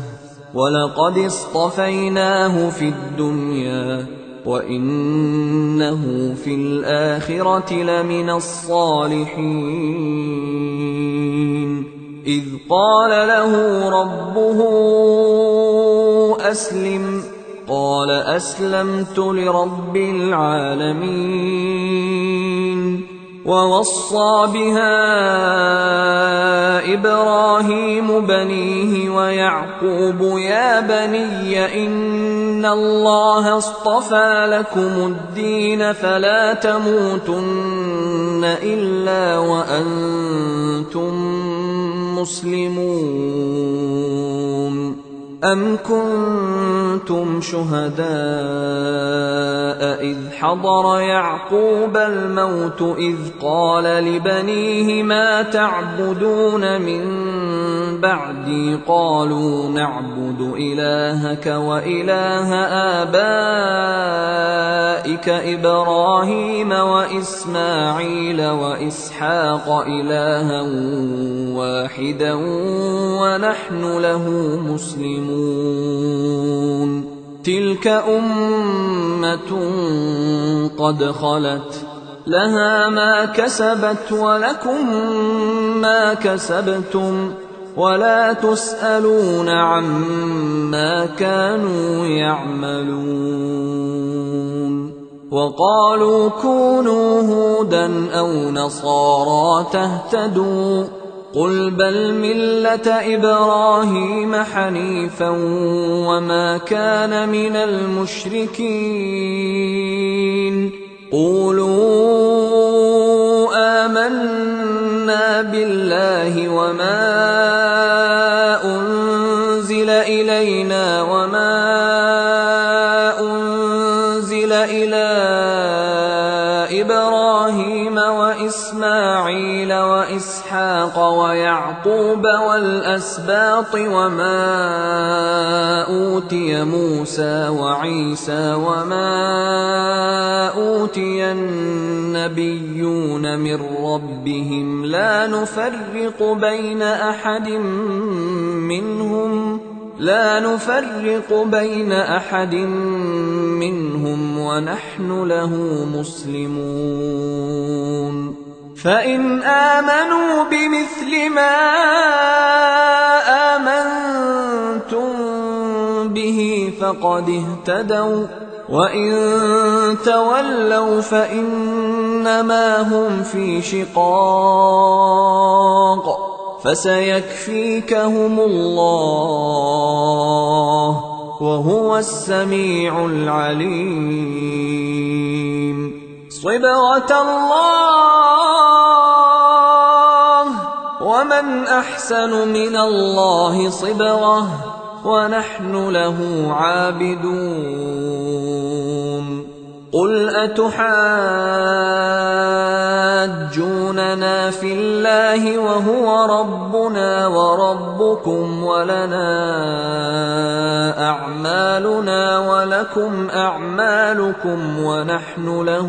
ولقد اصطفيناه في الدنيا وإنه في الآخرة لمن الصالحين إذ قال له ربه أسلم قال أسلمت لرب العالمين ووصى بها إبراهيم بنيه ويعقوب يا بني إن الله اصطفى لكم الدين فلا تموتن إلا وأنتم مسلمون أم كنتم شهداء إذ حضر يعقوب الموت إذ قال لبنيه ما تعبدون من بعدي قالوا نعبد إلهك وإله آبائك إبراهيم وإسماعيل وإسحاق إلها واحدا ونحن له مسلمون تلك أمة قد خلت لها ما كسبت ولكم ما كسبتم ولا تسألون عما كانوا يعملون وقالوا كونوا هودا أو نصارى تهتدوا قل بل ملة إبراهيم حنيفا وما كان من المشركين قولوا آمنا بالله وما أنزل إلينا وما أنزل إلى إبراهيم وإسماعيل وإسحاق ويعقوب والأسباط وما أوتي موسى وعيسى وما أوتي النبيون من ربهم لا نفرق بين أحد منهم ونحن له مسلمون فإن آمنوا بمثل ما آمنتم به فقد اهتدوا وإن تولوا فإنما هم في شقاق فسيكفيكهم الله وهو السميع العليم صبغة الله ومن أحسن من الله صبغة ونحن له عابدون قل أتحاجوننا في الله وهو ربنا وربكم ولنا أعمالنا ولكم أعمالكم ونحن له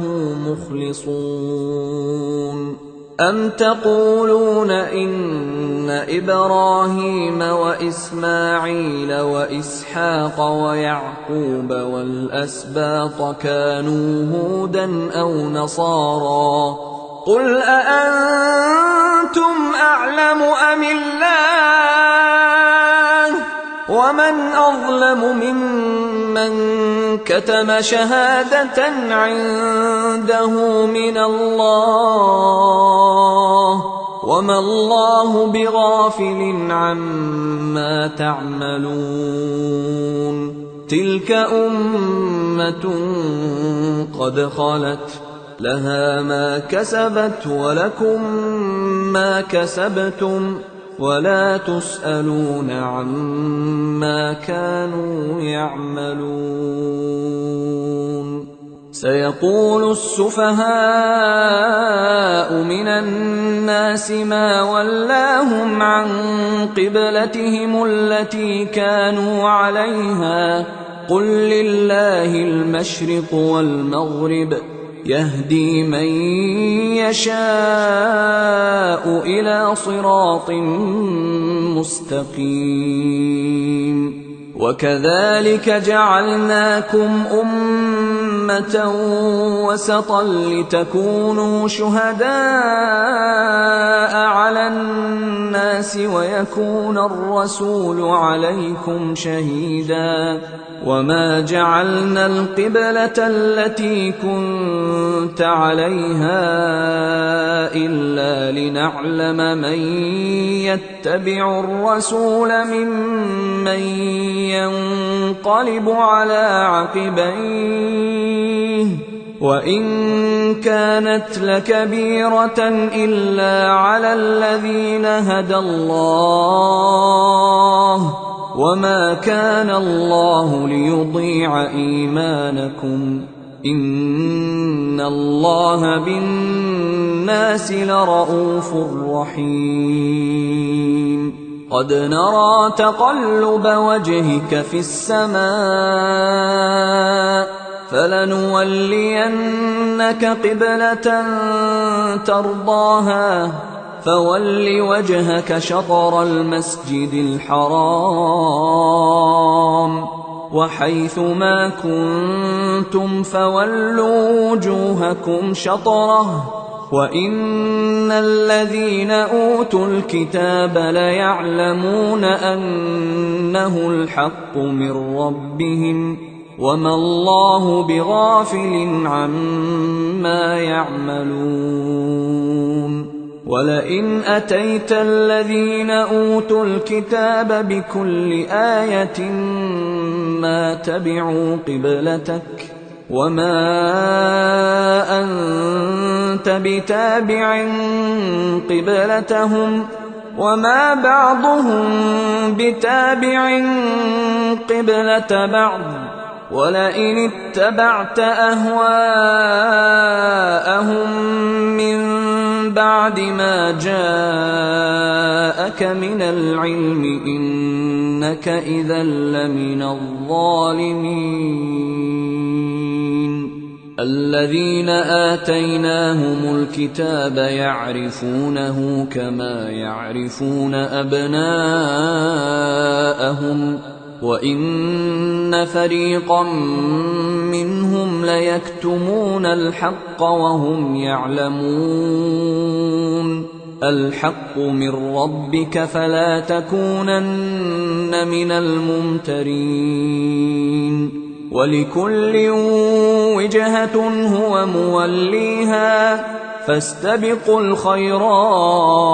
مخلصون أم تقولون إن إبراهيم وإسماعيل وإسحاق ويعقوب والأسباط كانوا هودا أو نصارى قل أأنتم أعلم أم الله ومن أظلم ممن كتم شهادة عنده من الله وما الله بغافل عما تعملون تلك أمة قد خلت لها ما كسبت ولكم ما كسبتم ولا تسألون عما كانوا يعملون. سيقول السفهاء من الناس ما ولاهم عن قبلتهم التي كانوا عليها قل لله المشرق والمغرب يهدي من يشاء إلى صراط مستقيم. وكذلك جعلناكم أمة وسطا لتكونوا شهداء على الناس ويكون الرسول عليكم شهيدا. وما جعلنا القبلة التي كنت عليها إلا لنعلم من يتبع الرسول ممن ينقلب على عقبيه وإن كانت لكبيرة إلا على الذين هدى الله وما كان الله ليضيع إيمانكم إن الله بالناس لرءوف رحيم. قد نرى تقلب وجهك في السماء فلنولينك قبلة ترضاها فول وجهك شطر المسجد الحرام وحيث ما كنتم فولوا وجوهكم شطره وإن الذين أوتوا الكتاب ليعلمون أنه الحق من ربهم وما الله بغافل عما يعملون. ولئن أتيت الذين أوتوا الكتاب بكل آية ما تبعوا قبلتك وما أنت بتابع قبلتهم وما بعضهم بتابع قبلة بعض ولئن اتبعت أهواءهم من بعد ما جاءك من العلم إنك إذا لمن الظالمين. الذين آتيناهم الكتاب يعرفونه كما يعرفون أبناءهم وإن فريقا منهم ليكتمون الحق وهم يعلمون. الحق من ربك فلا تكونن من الممترين. ولكل وجهة هو موليها فاستبقوا الخيرات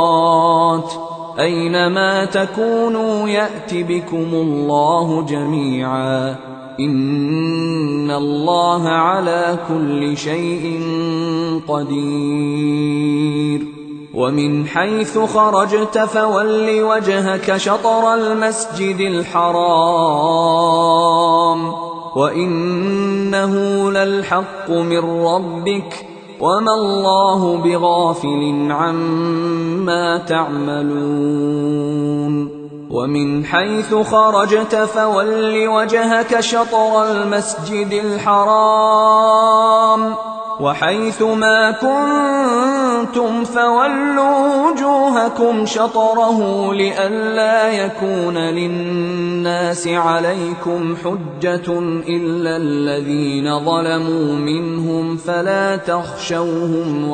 أينما تكونوا يأت بكم الله جميعا إن الله على كل شيء قدير. ومن حيث خرجت فول وجهك شطر المسجد الحرام وإنه للحق من ربك وما الله بغافل عما تعملون. ومن حيث خرجت فول وجهك شطر المسجد الحرام وحيث ما كنتم فولوا وجوهكم شطره لئلا يكون للناس عليكم حجة إلا الذين ظلموا منهم فلا تخشوهم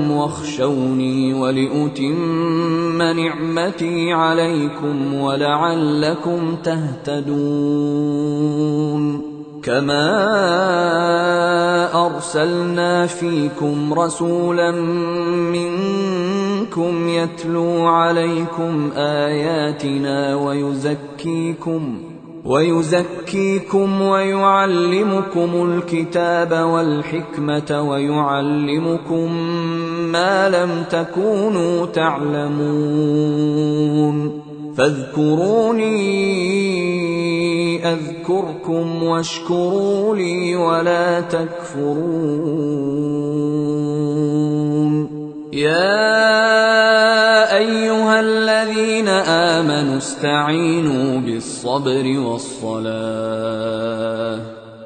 واخشوني ولأتم نعمتي عليكم ولعلكم تهتدون. كما أرسلنا فيكم رسولا منكم يتلو عليكم آياتنا ويزكيكم ويعلمكم الكتاب والحكمة ويعلمكم ما لم تكونوا تعلمون فاذكروني أذكركم واشكروا لي ولا تكفرون يا أيها الذين آمنوا استعينوا بالصبر والصلاة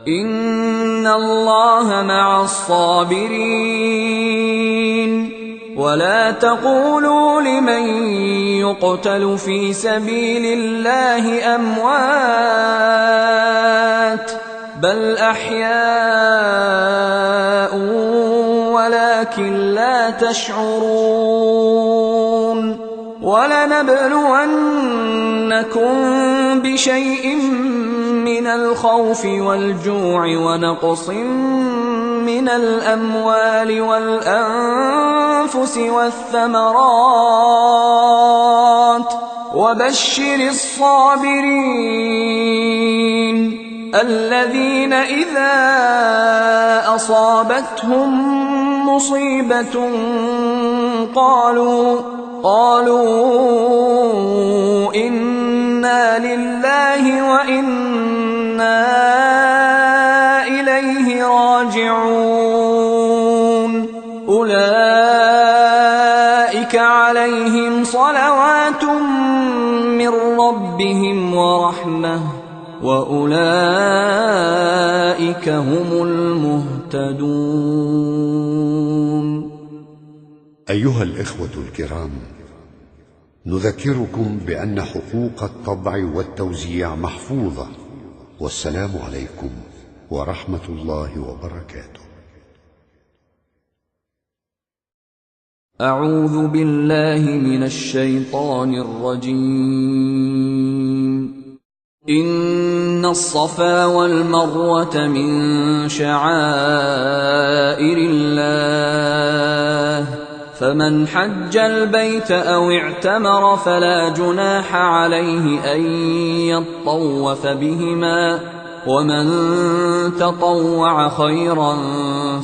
إن الله مع الصابرين ولا تقولوا لمن يقتل في سبيل الله أموات بل أحياء ولكن لا تشعرون ولنبلونكم بشيء من الخوف والجوع ونقص من الأموال والأنفس والثمرات وبشر الصابرين الذين إذا أصابتهم مصيبة قالوا إنا لله وإنا إليه راجعون أولئك عليهم صلوات من ربهم ورحمة وأولئك هم المهتدون. أيها الإخوة الكرام، نذكركم بأن حقوق الطبع والتوزيع محفوظة، والسلام عليكم ورحمة الله وبركاته. أعوذ بالله من الشيطان الرجيم. إن الصفا والمروة من شعائر الله فمن حج البيت أو اعتمر فلا جناح عليه أن يطوف بهما ومن تطوع خيرا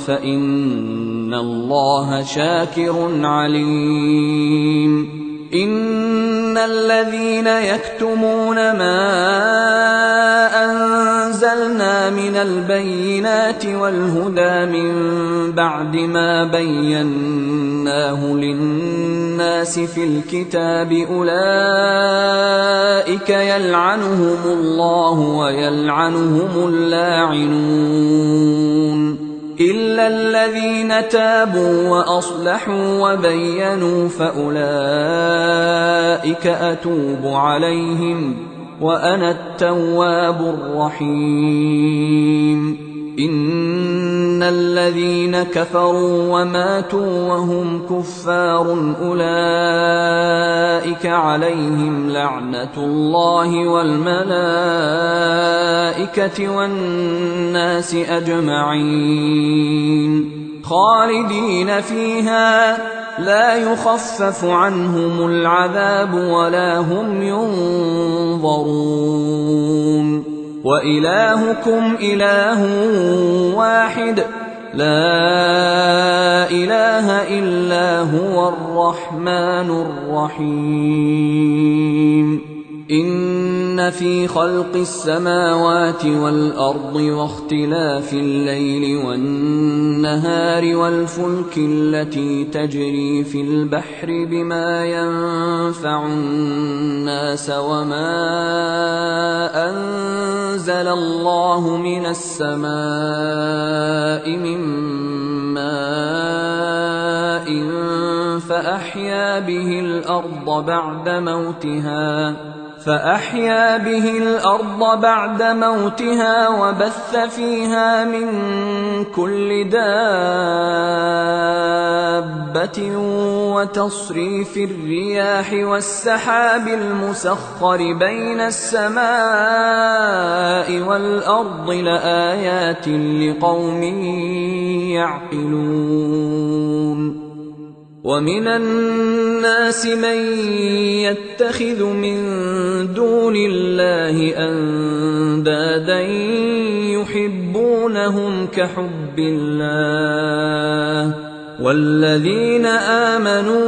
فإن الله شاكر عليم. إن الذين يكتمون ما أنزلنا من البينات والهدى من بعد ما بيناه للناس في الكتاب أولئك يلعنهم الله ويلعنهم اللاعنون إلا الذين تابوا وأصلحوا وبينوا فأولئك أتوب عليهم وأنا التواب الرحيم. إن الذين كفروا وماتوا وهم كفار أولئك عليهم لعنة الله والملائكة والناس أجمعين خالدين فيها لا يخفف عنهم العذاب ولا هم ينظرون. وإلهكم إله واحد لا إله إلا هو الرحمن الرحيم. إن في خلق السماوات والأرض واختلاف الليل والنهار والفلك التي تجري في البحر بما ينفع الناس وما أنزل الله من السماء من ماء فأحيا به الأرض بعد موتها وبث فيها من كل دابة وتصريف الرياح والسحاب المسخر بين السماء والأرض لآيات لقوم يعقلون. ومن الناس من يتخذ من دون الله يحبونهم كحب الله، والذين آمنوا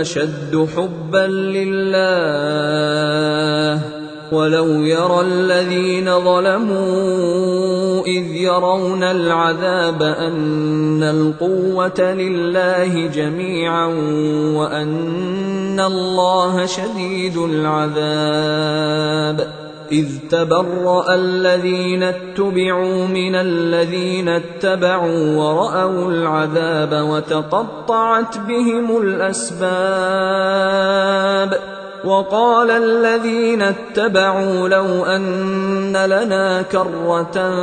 أشد حبا لله. ولو يرى الذين ظلموا إذ يرون العذاب أن القوة لله جميعا وأن الله شديد العذاب، إذ تبرأ الذين اتبعوا من الذين اتبعوا ورأوا العذاب وتقطعت بهم الأسباب. وقال الذين اتبعوا لو أن لنا كرة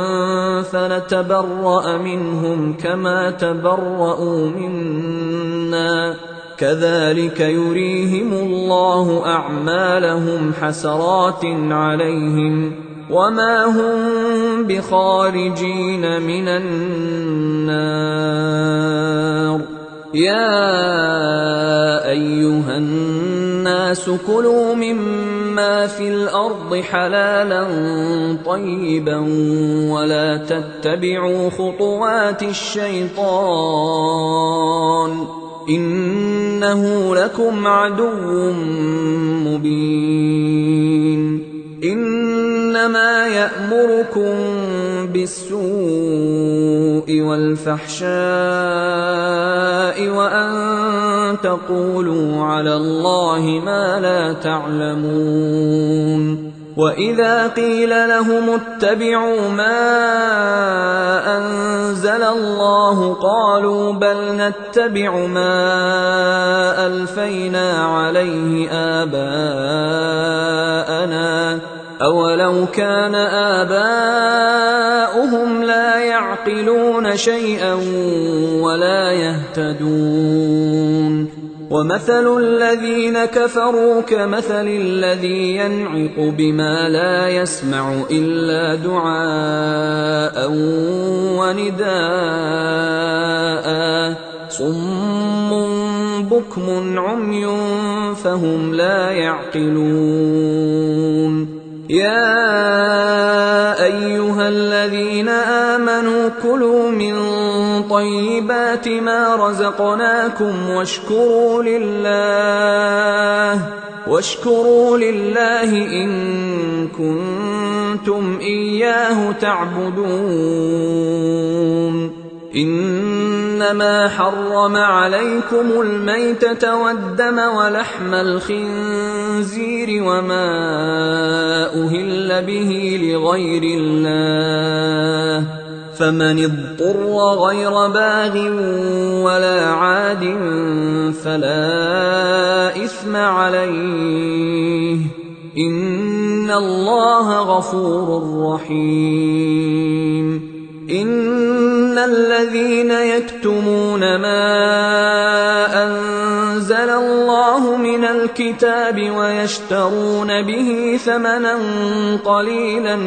فنتبرأ منهم كما تبرأوا منا، كذلك يريهم الله أعمالهم حسرات عليهم وما هم بخارجين من النار. يا أيها الناس كلوا مما في الأرض حلالا طيبا ولا تتبعوا خطوات الشيطان إنه لكم عدو مبين. إنما يأمركم بالسوء والفحشاء وأن تقولوا على الله ما لا تعلمون. وإذا قيل لهم اتبعوا ما أنزل الله قالوا بل نتبع ما ألفينا عليه آباءنا أولو كان آباؤهم لا يعقلون شيئا ولا يهتدون. ومثل الذين كفروا كمثل الذي ينعق بما لا يسمع إلا دعاء ونداء صم بكم عمي فهم لا يعقلون. يا أيها الذين آمنوا كلوا من طيبات ما رزقناكم واشكروا لله إن كنتم إياه تعبدون. إنما حرم عليكم الميتة والدم ولحم الخنزير وما أهل به لغير الله، فمن اضطر غير باغ ولا عاد فلا إثم عليه إن الله غفور رحيم. إن الذين يكتمون ما أنزل الله من الكتاب ويشترون به ثمنا قليلا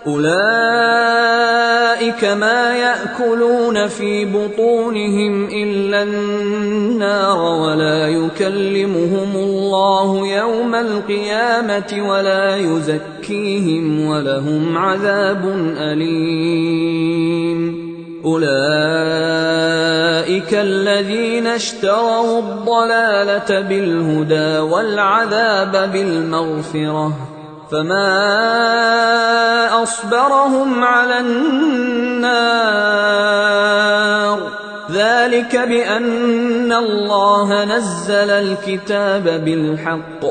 أولئك ما يأكلون في بطونهم إلا النار ولا يكلمهم الله يوم القيامة ولا يزكيهم ولهم عذاب أليم. أولئك الذين اشتروا الضلالة بالهدى والعذاب بالمغفرة فما أصبرهم على النار، ذلك بأن الله نزل الكتاب بالحق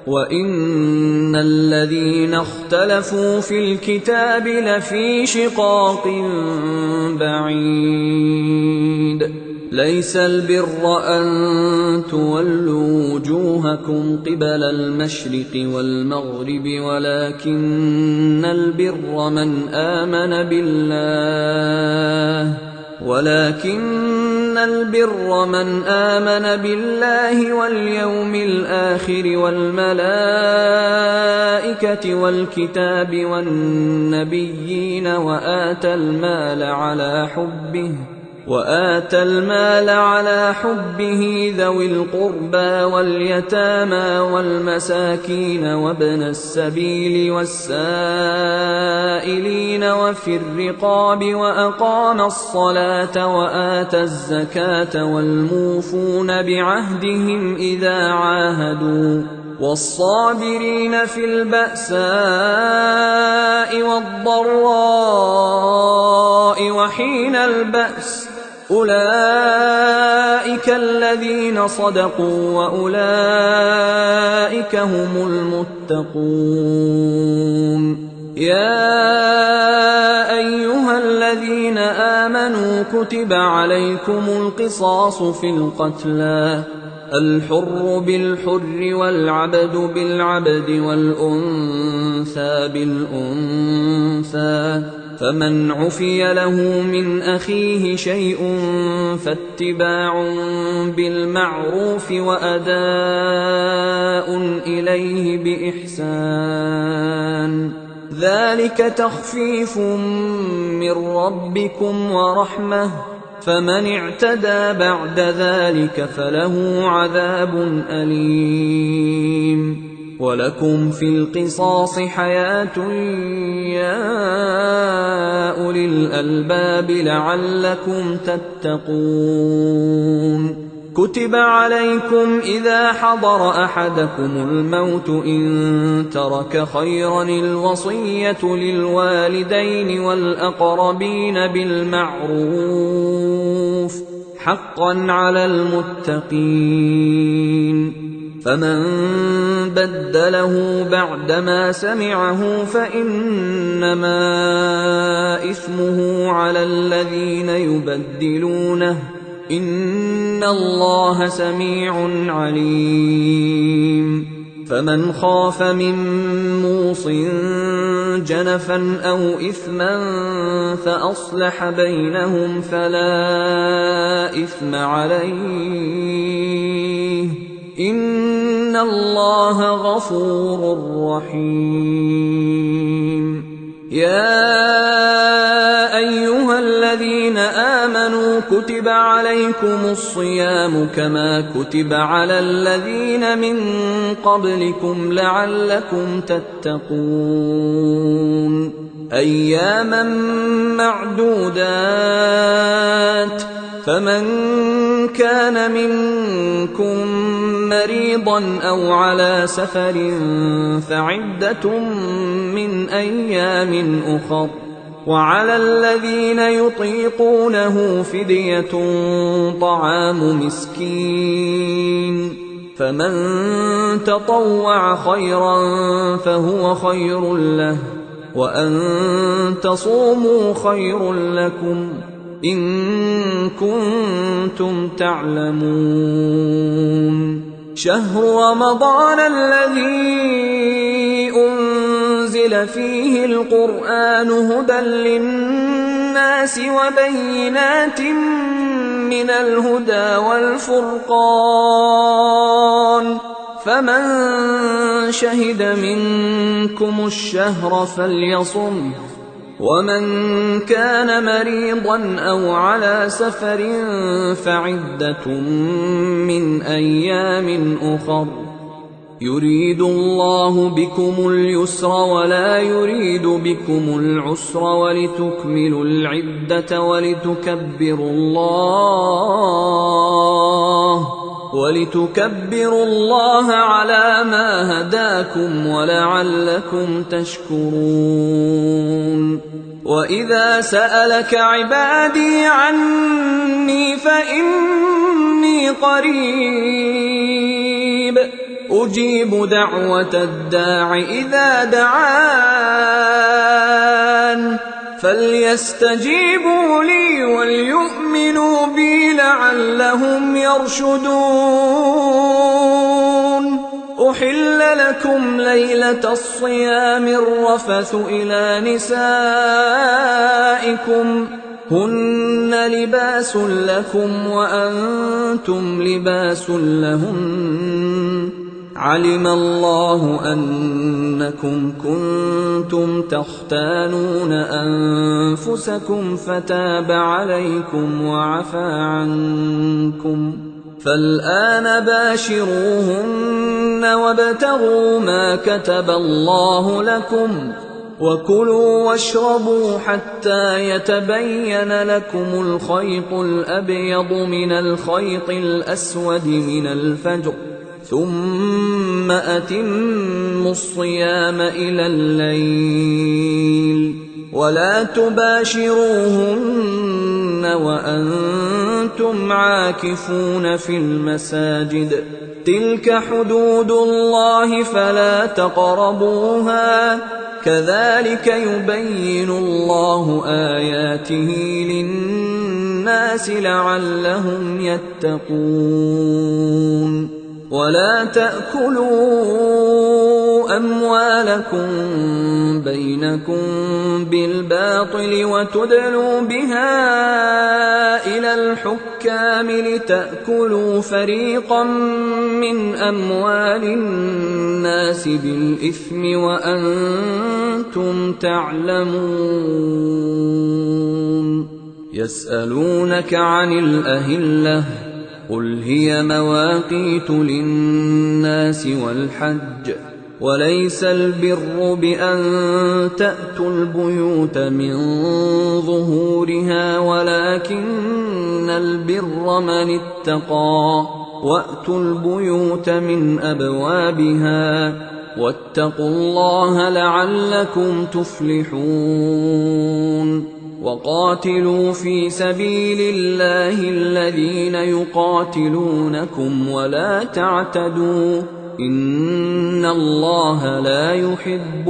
وإن الذين اختلفوا في الكتاب لفي شقاق بعيد. ليس البر أن تولوا وجوهكم قبل المشرق والمغرب ولكن البر من آمن بالله واليوم الآخر والملائكة والكتاب والنبيين وآتى المال على حبه وآتى المال على حبه ذوي القربى واليتامى والمساكين وابن السبيل والسائلين وفي الرقاب وأقام الصلاة وآتى الزكاة والموفون بعهدهم إذا عاهدوا والصابرين في البأساء والضراء وحين البأس أولئك الذين صدقوا وأولئك هم المتقون. يا أيها الذين آمنوا كتب عليكم القصاص في القتلى الحر بالحر والعبد بالعبد والأنثى بالأنثى فمن عفي له من أخيه شيء فاتباع بالمعروف وأداء إليه بإحسان ذلك تخفيف من ربكم ورحمة فمن اعتدى بعد ذلك فله عذاب أليم. ولكم في القصاص حياة يا أولي الألباب لعلكم تتقون. كتب عليكم إذا حضر أحدكم الموت إن ترك خيرا الوصية للوالدين والأقربين بالمعروف حقا على المتقين. فمن بدله بعدما سمعه فإنما إثمه على الذين يبدلونه إن الله سميع عليم. فمن خاف من موص جنفا أو إثما فأصلح بينهم فلا إثم عليه إن الله غفور رحيم. يا أيها الذين آمنوا كتب عليكم الصيام كما كتب على الذين من قبلكم لعلكم تتقون. أياما معدودات فمن كان منكم مريضا أو على سفر فعدة من أيام أخر وعلى الذين يطيقونه فدية طعام مسكين فمن تطوع خيرا فهو خير له وأن تصوموا خير لكم إن كنتم تعلمون. شهر رمضان الذي أنزل فيه القرآن هدى للناس وبينات من الهدى والفرقان فمن شهد منكم الشهر فليصم ومن كان مريضا أو على سفر فعدة من أيام أخر يريد الله بكم اليسر ولا يريد بكم العسر ولتكملوا العدة ولتكبروا الله على ما هداكم ولعلكم تشكرون. وإذا سألك عبادي عني فإني قريب أجيب دعوة الداع إذا دعان فليستجيبوا لي وليؤمنوا بي لعلهم يرشدون. أحل لكم ليلة الصيام الرفث إلى نسائكم هن لباس لكم وأنتم لباس لهن علم الله أنكم كنتم تختانون أنفسكم فتاب عليكم وعفى عنكم، فالآن باشروهن وابتغوا ما كتب الله لكم، وكلوا واشربوا حتى يتبين لكم الخيط الأبيض من الخيط الأسود من الفجر، ثم أتموا الصيام إلى الليل، ولا تباشروهن وأنتم عاكفون في المساجد، تلك حدود الله فلا تقربوها، كذلك يبين الله آياته للناس لعلهم يتقون. ولا تأكلوا أموالكم بينكم بالباطل وتدلوا بها إلى الحكام لتأكلوا فريقا من أموال الناس بالإثم وأنتم تعلمون. يسألونك عن الأهلة، قل هي مواقيت للناس والحج، وليس البر بأن تأتوا البيوت من ظهورها، ولكن البر من اتقى، وأتوا البيوت من أبوابها، واتقوا الله لعلكم تفلحون. وقاتلوا في سبيل الله الذين يقاتلونكم ولا تعتدوا، إن الله لا يحب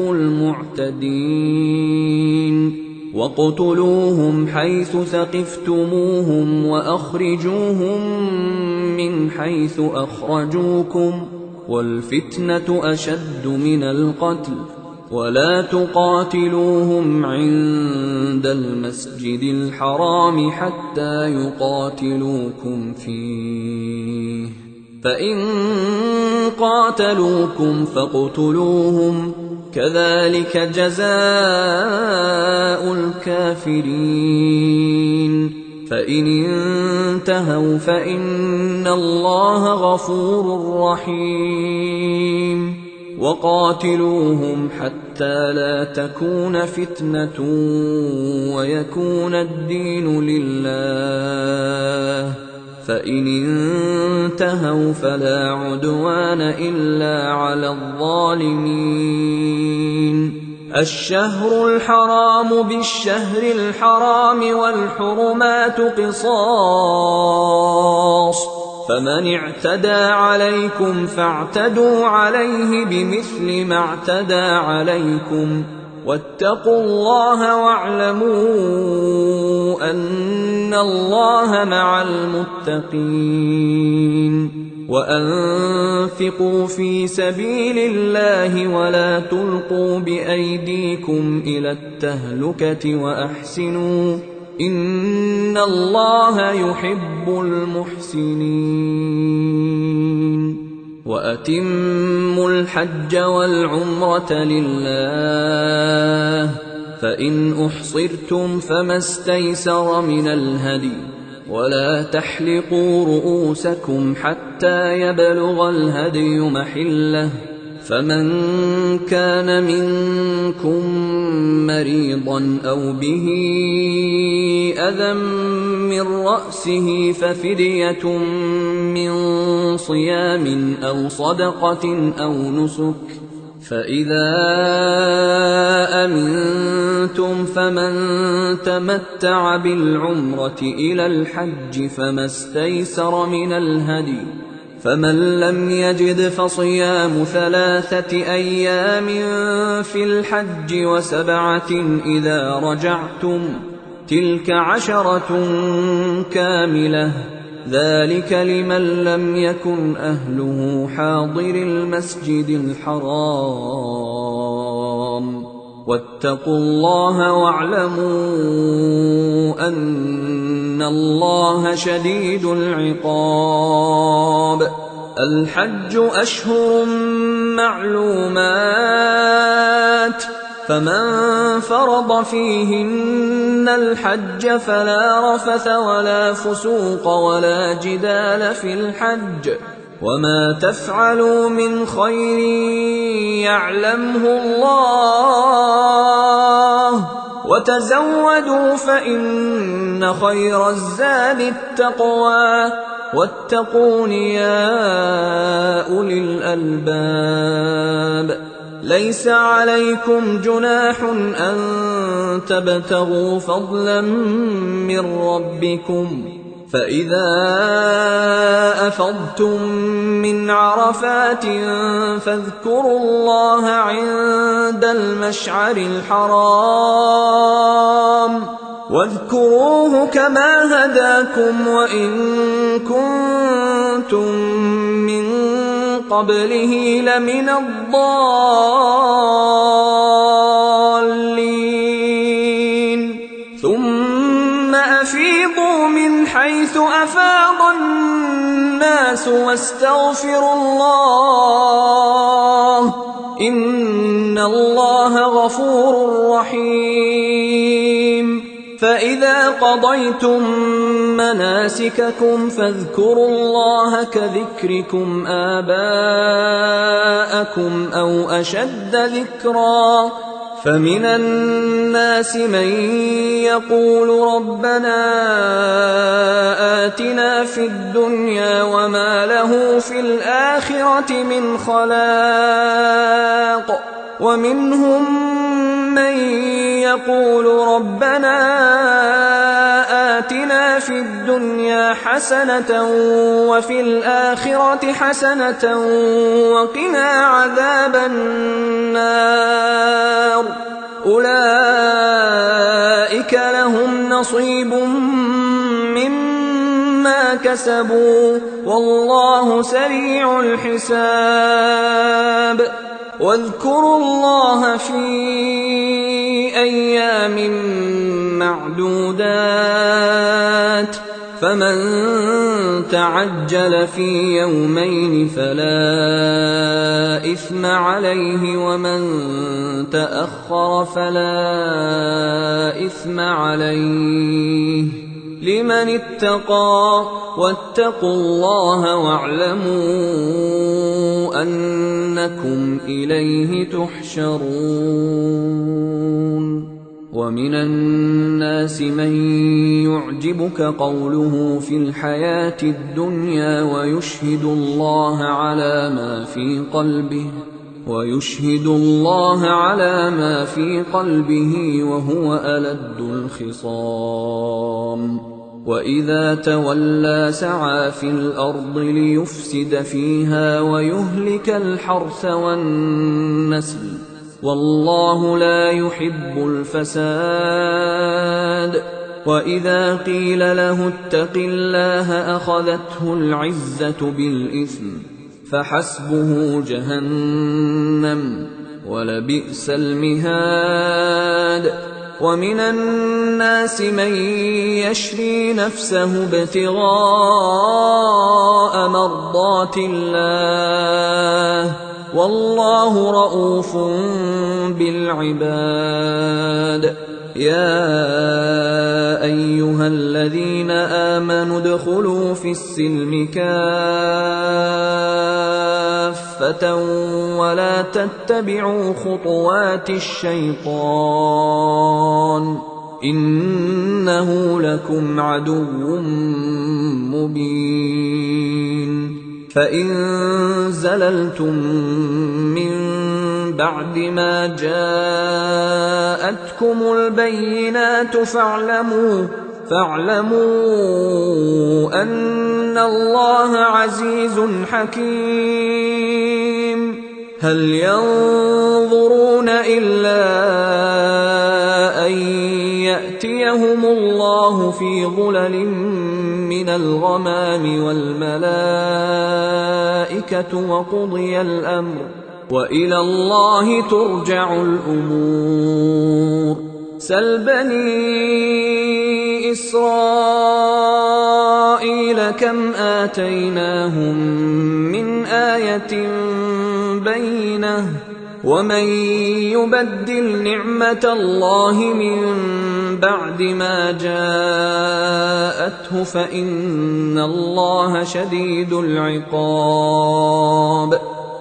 المعتدين. واقتلوهم حيث ثقفتموهم وأخرجوهم من حيث أخرجوكم، والفتنة أشد من القتل، ولا تقاتلوهم عند المسجد الحرام حتى يقاتلوكم فيه، فإن قاتلوكم فاقتلوهم، كذلك جزاء الكافرين. فإن انتهوا فإن الله غفور رحيم. وقاتلوهم حتى لا تكون فتنة ويكون الدين لله، فإن انتهوا فلا عدوان إلا على الظالمين. الشهر الحرام بالشهر الحرام والحرمات قصاص، فمن اعتدى عليكم فاعتدوا عليه بمثل ما اعتدى عليكم، واتقوا الله واعلموا أن الله مع المتقين. وأنفقوا في سبيل الله ولا تلقوا بأيديكم إلى التهلكة وأحسنوا، إن الله يحب المحسنين. وأتموا الحج والعمرة لله، فإن أحصرتم فما استيسر من الهدي، ولا تحلقوا رؤوسكم حتى يبلغ الهدي محله، فمن كان منكم مريضا أو به أذى من رأسه ففدية من صيام أو صدقة أو نسك، فإذا أمنتم فمن تمتع بالعمرة إلى الحج فما استيسر من الهدي، فمن لم يجد فصيام 3 أيام في الحج و7 إذا رجعتم، تلك 10 كاملة، ذلك لمن لم يكن أهله حاضر المسجد الحرام. واتقوا الله واعلموا أن الله شديد العقاب. الحج أشهر معلومات، فمن فرض فيهن الحج فلا رفث ولا فسوق ولا جدال في الحج، وما تفعلوا من خير يعلمه الله، وتزودوا فإن خير الزاد التقوى، واتقون يا أولي الألباب. ليس عليكم جناح أن تبتغوا فضلا من ربكم، فإذا أفضتم من عرفات فاذكروا الله عند المشعر الحرام، واذكروه كما هداكم وإن كنتم من قبله لمن الضالين. ثم أفيضوا من حيث أفاض الناس واستغفروا الله، إن الله غفور رحيم. فإذا قضيتم مناسككم فاذكروا الله كذكركم آباءكم أو أشد ذكرا، فمن الناس من يقول ربنا آتنا في الدنيا وما له في الآخرة من خلاق، ومنهم من يقول ربنا آتنا في الدنيا حسنة وفي الآخرة حسنة وقنا عذاب النار. أولئك لهم نصيب مما كسبوا والله سريع الحساب. واذكروا الله في أيام معدودات، فمن تعجل في يومين فلا إثم عليه، ومن تأخر فلا إثم عليه، لمن اتقى. واتقوا الله واعلموا أنكم إليه تحشرون. ومن الناس من يعجبك قوله في الحياة الدنيا ويشهد الله على ما في قلبه وهو ألد الخصام. وإذا تولى سعى في الأرض ليفسد فيها ويهلك الحرث والنسل، والله لا يحب الفساد. وإذا قيل له اتق الله أخذته العزة بالإثم، فحسبه جهنم ولبئس المهاد. ومن الناس من يشري نفسه ابتغاء مرضات الله، والله رؤوف بالعباد. يا أيها الذين آمنوا ادخلوا في السلم كافة ولا تتبعوا خطوات الشيطان، إنه لكم عدو مبين. فإن زللتم من بعد ما جاءتكم البينات فاعلموا أن الله عزيز حكيم. هل ينظرون إلا أن يأتيهم الله في ظلل من الغمام والملائكة وقضي الأمر، وإلى الله ترجع الأمور. سل بني إسرائيل كم آتيناهم من آية بينة ومن يبدل نعمة الله من بعد ما جاءته فإن الله شديد العقاب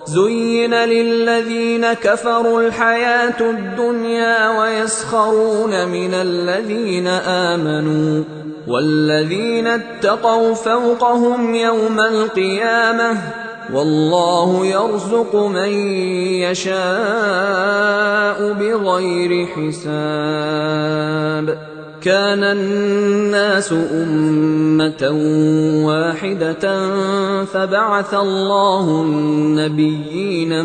زين للذين كفروا الحياة الدنيا ويسخرون من الذين آمنوا والذين اتقوا فوقهم يوم القيامة والله يرزق من يشاء بغير حساب كان الناس أمة واحدة فبعث الله النبيين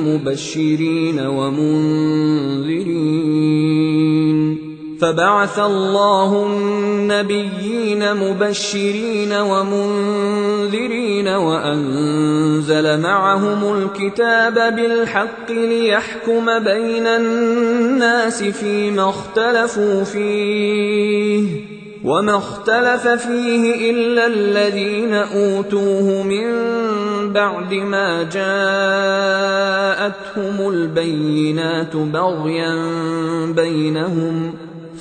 مبشرين ومنذرين وأنزل معهم الكتاب بالحق ليحكم بين الناس فيما اختلفوا فيه وما اختلف فيه إلا الذين أوتوه من بعد ما جاءتهم البينات بغيا بينهم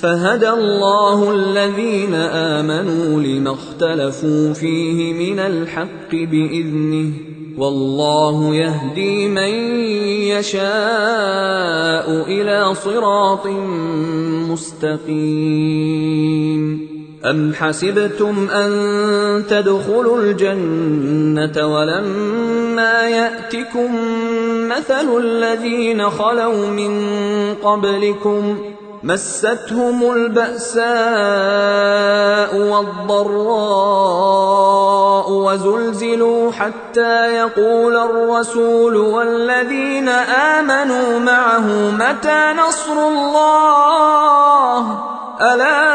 فهدى الله الذين آمنوا لما اختلفوا فيه من الحق بإذنه والله يهدي من يشاء إلى صراط مستقيم أم حسبتم أن تدخلوا الجنة ولما يأتكم مثل الذين خلوا من قبلكم مستهم البأساء والضراء وزلزلوا حتى يقول الرسول والذين آمنوا معه متى نصر الله ألا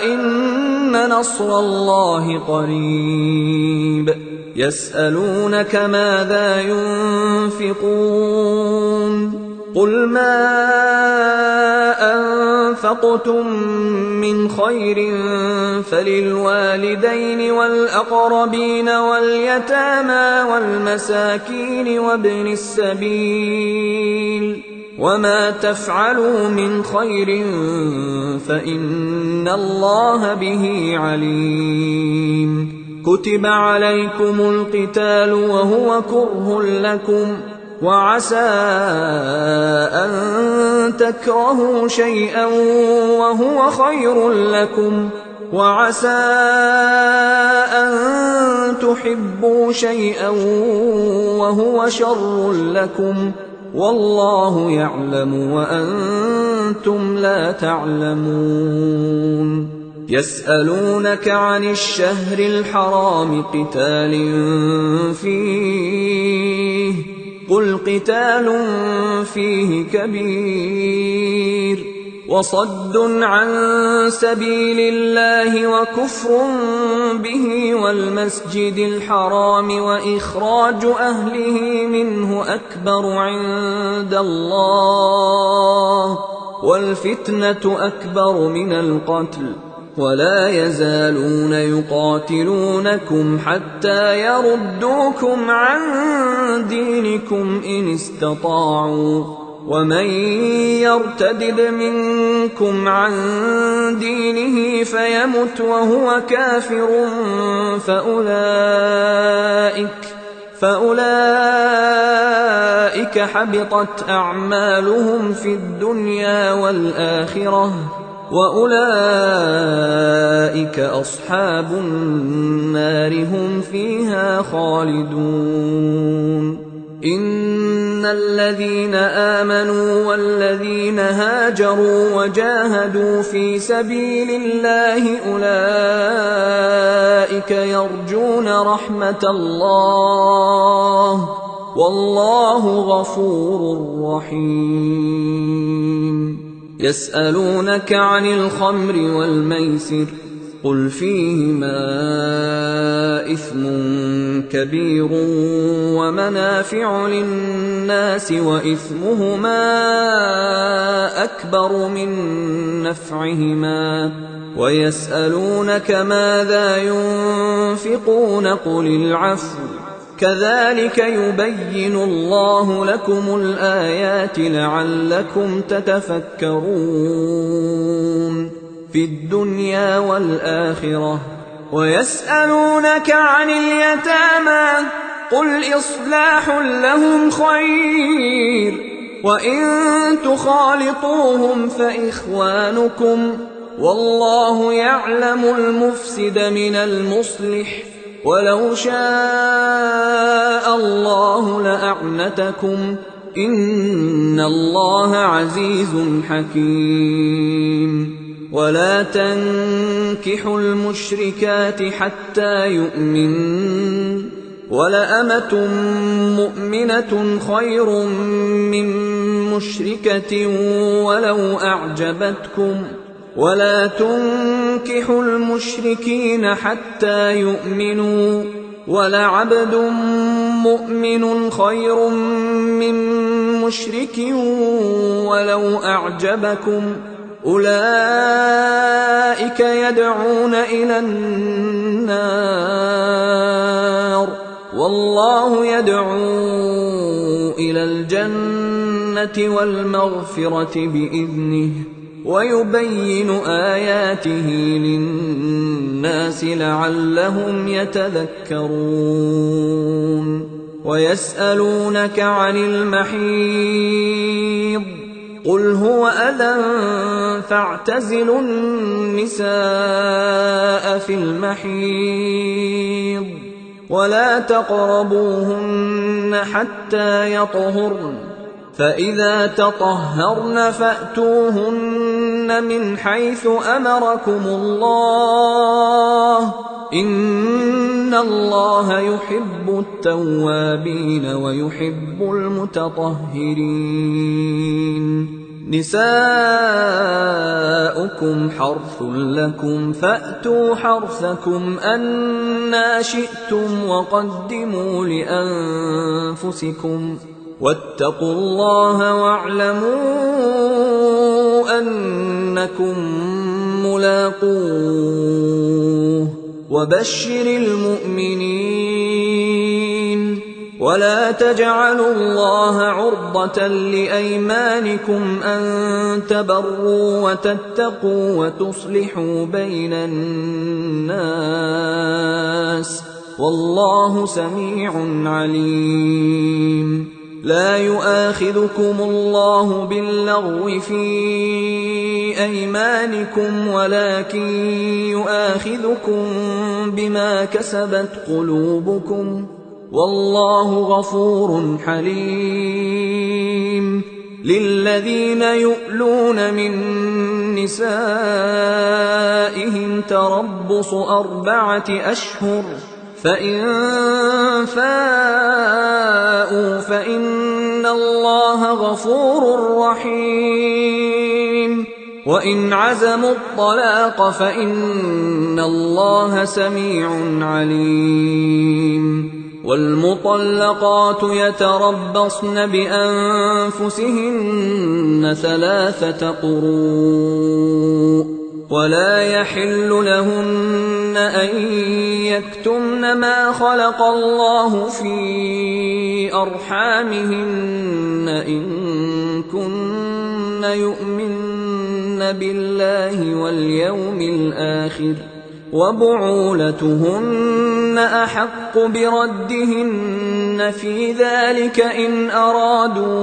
إن نصر الله قريب يسألونك ماذا ينفقون قل ما أنفقتم من خير فللوالدين والأقربين واليتامى والمساكين وابن السبيل وما تفعلوا من خير فإن الله به عليم كتب عليكم القتال وهو كره لكم وعسى أن تكرهوا شيئا وهو خير لكم وعسى أن تحبوا شيئا وهو شر لكم والله يعلم وأنتم لا تعلمون يسألونك عن الشهر الحرام قتال فيه قل قتال فيه كبير وصد عن سبيل الله وكفر به والمسجد الحرام وإخراج أهله منه أكبر عند الله والفتنة أكبر من القتل ولا يزالون يقاتلونكم حتى يردوكم عن دينكم إن استطاعوا ومن يرتدد منكم عن دينه فيمت وهو كافر فأولئك حبطت أعمالهم في الدنيا والآخرة وأولئك أصحاب النار هم فيها خالدون إن الذين آمنوا والذين هاجروا وجاهدوا في سبيل الله أولئك يرجون رحمة الله والله غفور رحيم يسألونك عن الخمر والميسر قل فيهما إثم كبير ومنافع للناس وإثمهما أكبر من نفعهما ويسألونك ماذا ينفقون قل العفو كذلك يبين الله لكم الآيات لعلكم تتفكرون في الدنيا والآخرة ويسألونك عن اليتامى قل إصلاح لهم خير وإن تخالطوهم فإخوانكم والله يعلم المفسد من المصلح ولو شاء الله لأعنتكم إن الله عزيز حكيم ولا تنكحوا المشركات حتى يؤمنن ولأمة مؤمنة خير من مشركة ولو أعجبتكم ولا تنكحوا المشركين حتى يؤمنوا ولعبد مؤمن خير من مشرك ولو أعجبكم أولئك يدعون إلى النار والله يدعو إلى الجنة والمغفرة بإذنه ويبين آياته للناس لعلهم يتذكرون ويسألونك عن المحيض قل هو أذى فاعتزلوا النساء في المحيض ولا تقربوهن حتى يطهرن فإذا تطهرن فأتوهن من حيث أمركم الله إن الله يحب التوابين ويحب المتطهرين نساؤكم حرث لكم فأتوا حرثكم أنى شئتم وقدموا لأنفسكم واتقوا الله واعلموا أنكم ملاقوه وبشر المؤمنين ولا تجعلوا الله عرضة لأيمانكم أن تبروا وتتقوا وتصلحوا بين الناس والله سميع عليم لا يؤاخذكم الله باللغو في أيمانكم ولكن يؤاخذكم بما كسبت قلوبكم والله غفور حليم للذين يؤلون من نسائهم تربص 4 أشهر فإن فاءوا فإن الله غفور رحيم وإن عزموا الطلاق فإن الله سميع عليم والمطلقات يتربصن بأنفسهن 3 قروء ولا يحل لهن أن يكتمن ما خلق الله في أرحامهن إن كن يؤمن بالله واليوم الآخر وبعولتهن أحق بردهن في ذلك إن أرادوا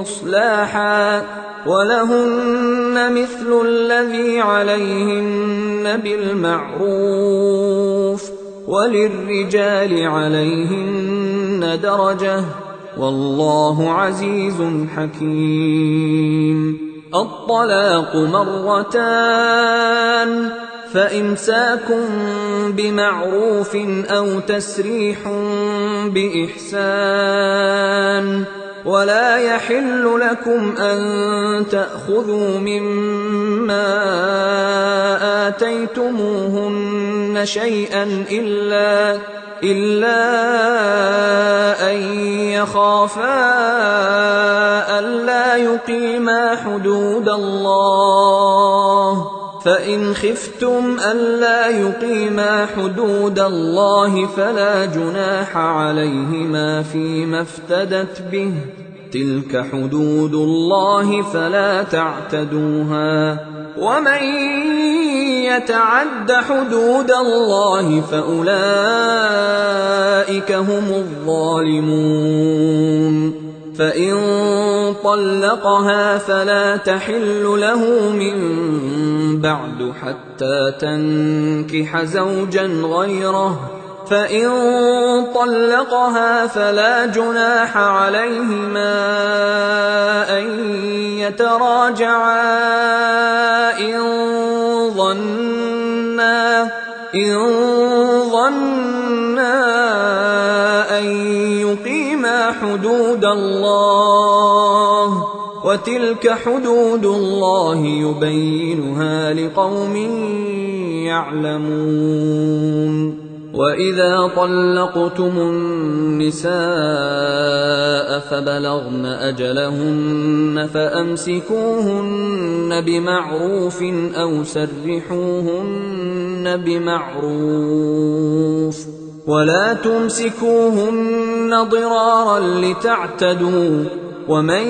إصلاحا ولهن مثل الذي عليهن بالمعروف وللرجال عليهن درجة والله عزيز حكيم الطلاق 2 فإمساك بمعروف أو تسريح بإحسان ولا يحل لكم أن تأخذوا مما آتيتموهن شيئا إلا أن يخافا ألا يقيما حدود الله، فإن خفتم ألا يقيما حدود الله فلا جناح عليهما فيما افتدت به، تلك حدود الله فلا تعتدوها، ومن يتعد حدود الله فأولئك هم الظالمون. فإن طلقها فلا تحل له من بعد حتى تنكح زوجا غيره، فإن طلقها فلا جناح عليهما أن يتراجعا إن ظنا أن يقيما حدود الله، وتلك حدود الله يبينها لقوم يعلمون. وإذا طلقتم النساء فبلغن أجلهن فأمسكوهن بمعروف أو سرحوهن بمعروف، ولا تمسكوهن ضرارا لتعتدوا، ومن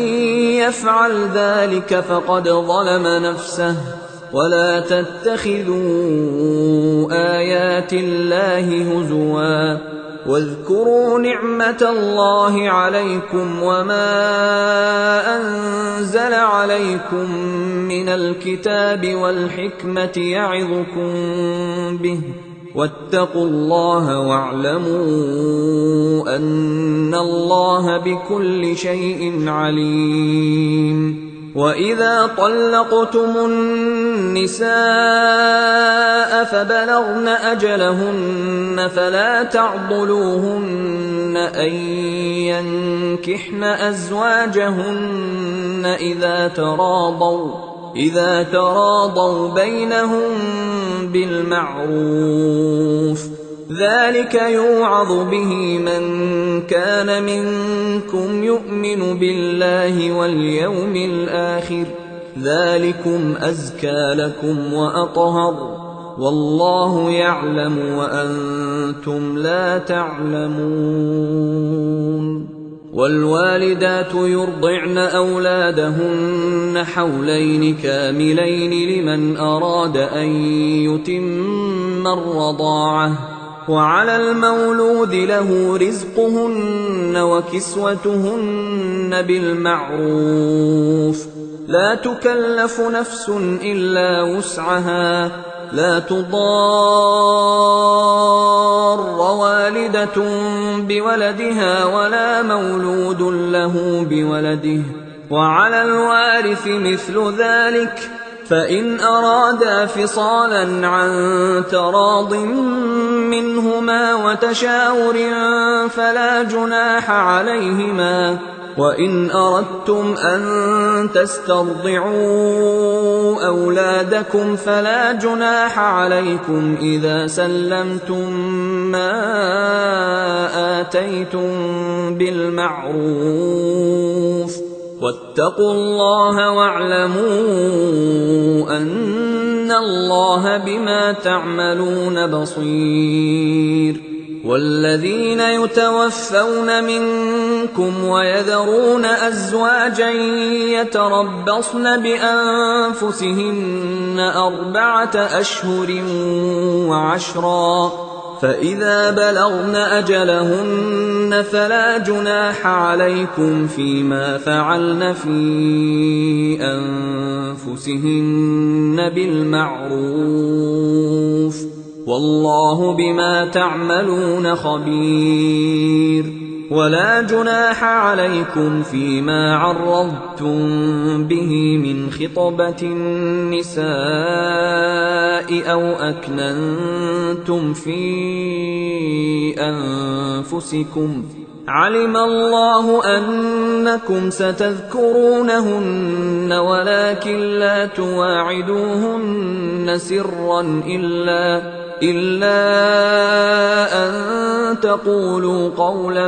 يفعل ذلك فقد ظلم نفسه. ولا تتخذوا آيات الله هزوا، واذكروا نعمة الله عليكم وما أنزل عليكم من الكتاب والحكمة يعظكم به، واتقوا الله واعلموا أن الله بكل شيء عليم. وإذا طلقتم النساء فبلغن أجلهن فلا تعضلوهن أن ينكحن أزواجهن إذا تراضوا بينهم بالمعروف، ذلك يوعظ به من كان منكم يؤمن بالله واليوم الآخر، ذلكم أزكى لكم وأطهر، والله يعلم وأنتم لا تعلمون. والوالدات يرضعن أولادهن حولين كاملين لمن أراد أن يتم الرضاعة، وعلى المولود له رزقهن وكسوتهن بالمعروف، لا تكلف نفس إلا وسعها، لا تضار والدة بولدها ولا مولود له بولده، وعلى الوارث مثل ذلك، فإن أرادا فصالا عن تراض منهما وتشاور فلا جناح عليهما. وإن أردتم أن تسترضعوا أولادكم فلا جناح عليكم إذا سلمتم ما آتيتم بالمعروف، واتقوا الله واعلموا أن الله بما تعملون بصير. والذين يتوفون منكم ويذرون أزواجا يتربصن بأنفسهن 4 أشهر و10، فإذا بلغن أجلهن فلا جناح عليكم فيما فعلن في أنفسهن بالمعروف، والله بما تعملون خبير. ولا جناح عليكم فيما عرضتم به من خطبة النساء أو أكننتم في أنفسكم، علم الله أنكم ستذكرونهن ولكن لا تواعدوهن سرا إلا أن تقولوا قولا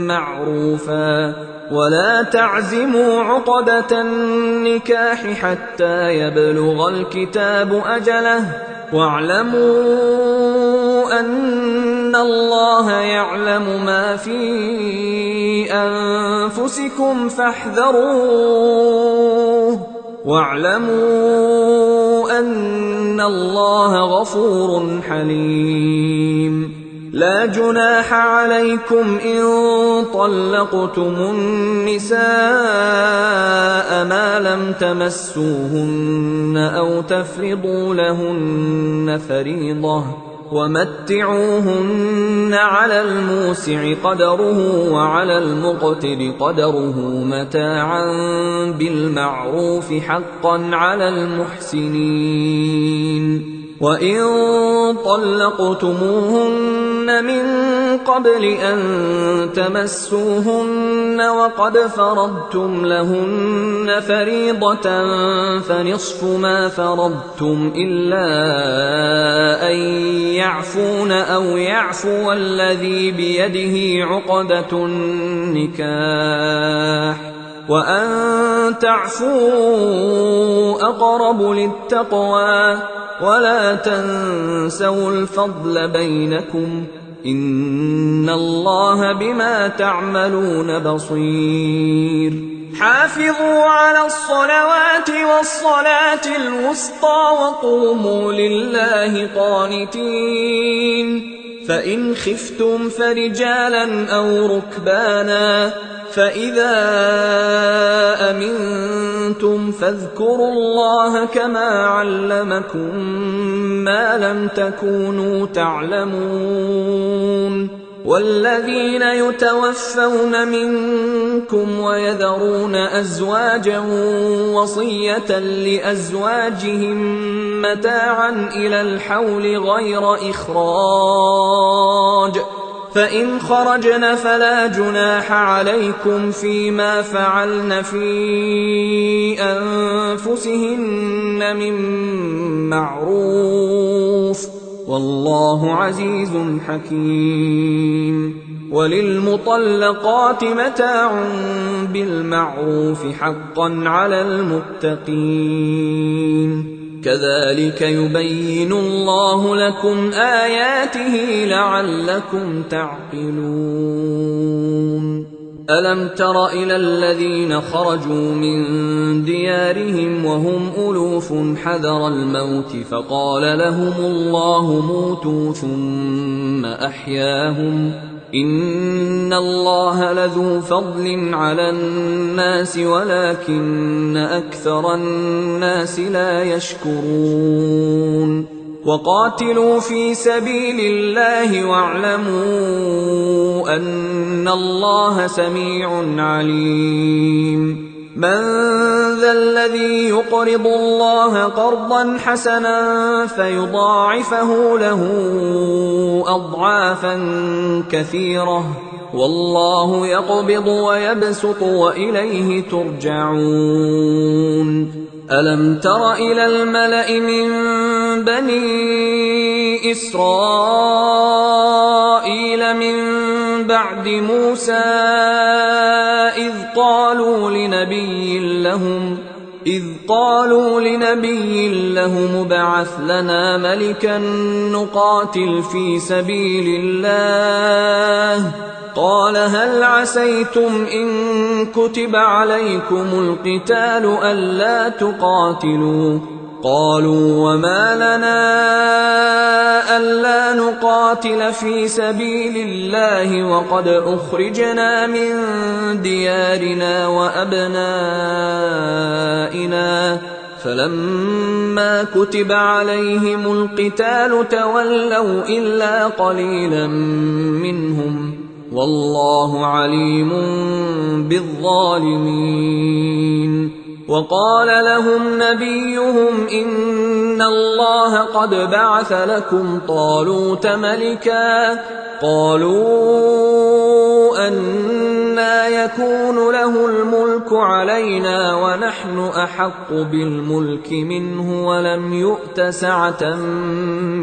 معروفا ولا تعزموا عقدة النكاح حتى يبلغ الكتاب أجله واعلموا أن الله يعلم ما في أنفسكم فاحذروه واعلموا أن الله غفور حليم لا جناح عليكم إن طلقتم النساء ما لم تمسوهن أو تفرضوا لهن فريضة ومتعوهن على الموسع قدره وعلى المقتر قدره متاعا بالمعروف حقا على المحسنين وإن طلقتموهن من قبل أن تمسوهن وقد فرضتم لهن فريضة فنصف ما فرضتم إلا أن يعفون أو يعفو الذي بيده عقدة النكاح وأن تعفوا أقرب للتقوى ولا تنسوا الفضل بينكم إن الله بما تعملون بصير حافظوا على الصلوات والصلاة الوسطى وقوموا لله قانتين فإن خفتم فرجالا أو ركبانا فإذا أمنتم فاذكروا الله كما علمكم ما لم تكونوا تعلمون والذين يتوفون منكم ويذرون أزواجا وصية لأزواجهم متاعا إلى الحول غير إخراج فإن خرجن فلا جناح عليكم فيما فعلن في أنفسهن من معروف والله عزيز حكيم وللمطلقات متاع بالمعروف حقا على المتقين كذلك يبين الله لكم آياته لعلكم تعقلون ألم تر إلى الذين خرجوا من ديارهم وهم ألوف حذر الموت فقال لهم الله موتوا ثم أحياهم إن الله لذو فضل على الناس ولكن أكثر الناس لا يشكرون وقاتلوا في سبيل الله واعلموا أن الله سميع عليم من ذا الذي يقرض الله قرضا حسنا فيضاعفه له أضعافا كثيرة والله يقبض ويبسط وإليه ترجعون ألم تر إلى الملأ من بني إسرائيل من بعد موسى إذ قالوا لنبي لهم ابعث لنا ملكا نقاتل في سبيل الله قال هل عسيتم إن كتب عليكم القتال ألا تقاتلوا قالوا وما لنا ألا نقاتل في سبيل الله وقد أخرجنا من ديارنا وأبنائنا فلما كتب عليهم القتال تولوا إلا قليلا منهم والله عليم بالظالمين. وقال لهم نبيهم إن الله قد بعث لكم طالوت ملكا. قالوا أنى يكون له الملك علينا ونحن أحق بالملك منه ولم يؤت سعة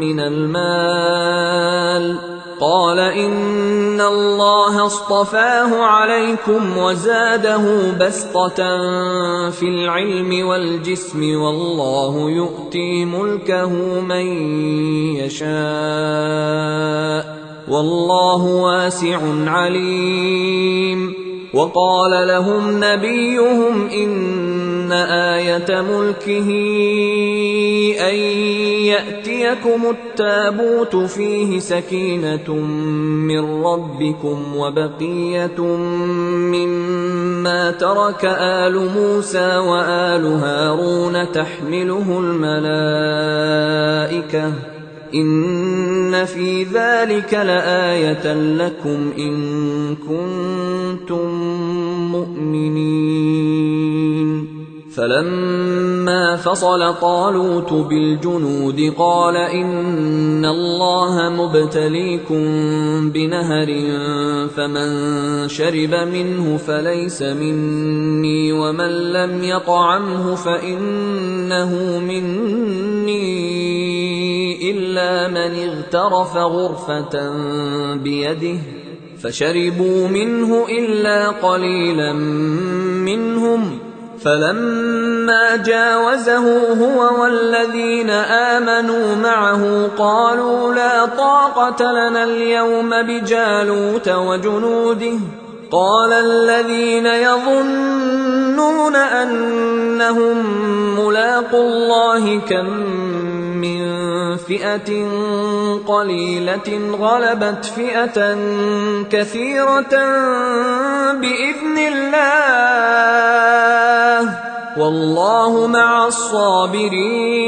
من المال. قال إن الله اصطفاه عليكم وزاده بسطة في العلم والجسم والله يؤتي ملكه من يشاء والله واسع عليم. وقال لهم نبيهم إن آية ملكه أن يأتيكم التابوت فيه سكينة من ربكم وبقية مما ترك آل موسى وآل هارون تحمله الملائكة إن في ذلك لآية لكم إن كنتم مؤمنين. فلما فصل طالوت بالجنود قال إن الله مبتليكم بنهر فمن شرب منه فليس مني ومن لم يطعمه فإنه مني إلا من اغترف غرفة بيده فشربوا منه إلا قليلا منهم. فلما جاوزه هو والذين آمنوا معه قالوا لا طاقة لنا اليوم بجالوت وجنوده. قال الذين يظنون أنهم ملاقو الله كم من فئة قليلة غلبت فئة كثيرة بإذن الله والله مع الصابرين.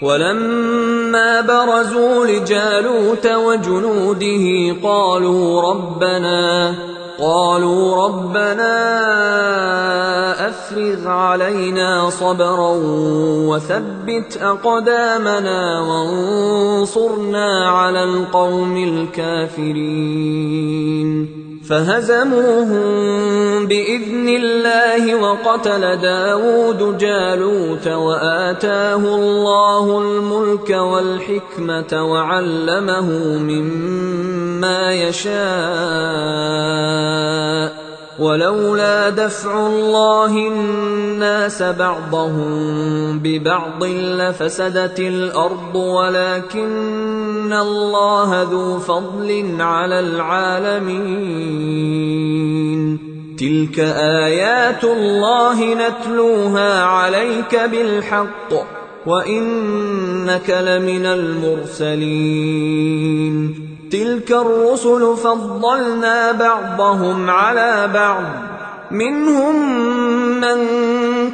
ولما برزوا لجالوت وجنوده قالوا ربنا أفرغ علينا صبرا وثبت أقدامنا وانصرنا على القوم الكافرين. فهزموهم بإذن الله وقتل داود جالوت وآتاه الله الملك والحكمة وعلمه مما يشاء. ولولا دفع الله الناس بعضهم ببعض لفسدت الأرض ولكن الله ذو فضل على العالمين. تلك آيات الله نتلوها عليك بالحق وإنك لمن المرسلين. تلك الرسل فضلنا بعضهم على بعض منهم من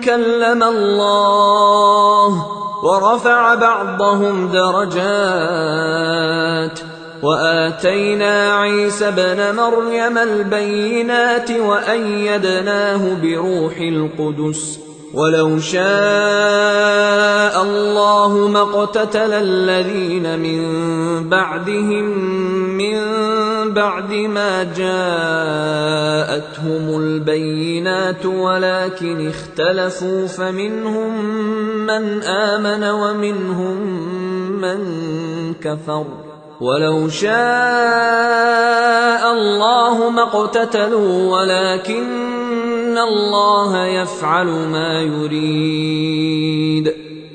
كلم الله ورفع بعضهم درجات وآتينا عيسى ابن مريم البينات وأيدناه بروح القدس. ولو شاء الله ما اقتتل الذين من بعدهم من بعد ما جاءتهم البينات ولكن اختلفوا فمنهم من آمن ومنهم من كفر. ولو شاء الله ما اقتتلوا ولكن الله يفعل ما يريد.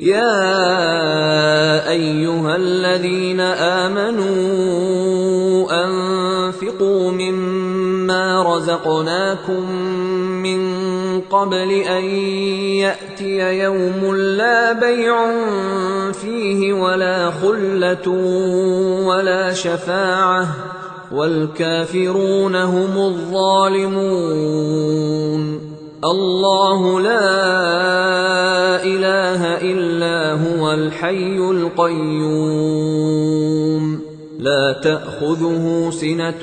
يا أيها الذين آمنوا أنفقوا مما رزقناكم من قبل أن يأتي يوم لا بيع فيه ولا خلة ولا شفاعة والكافرون هم الظالمون. الله لا إله إلا هو الحي القيوم لا تأخذه سنة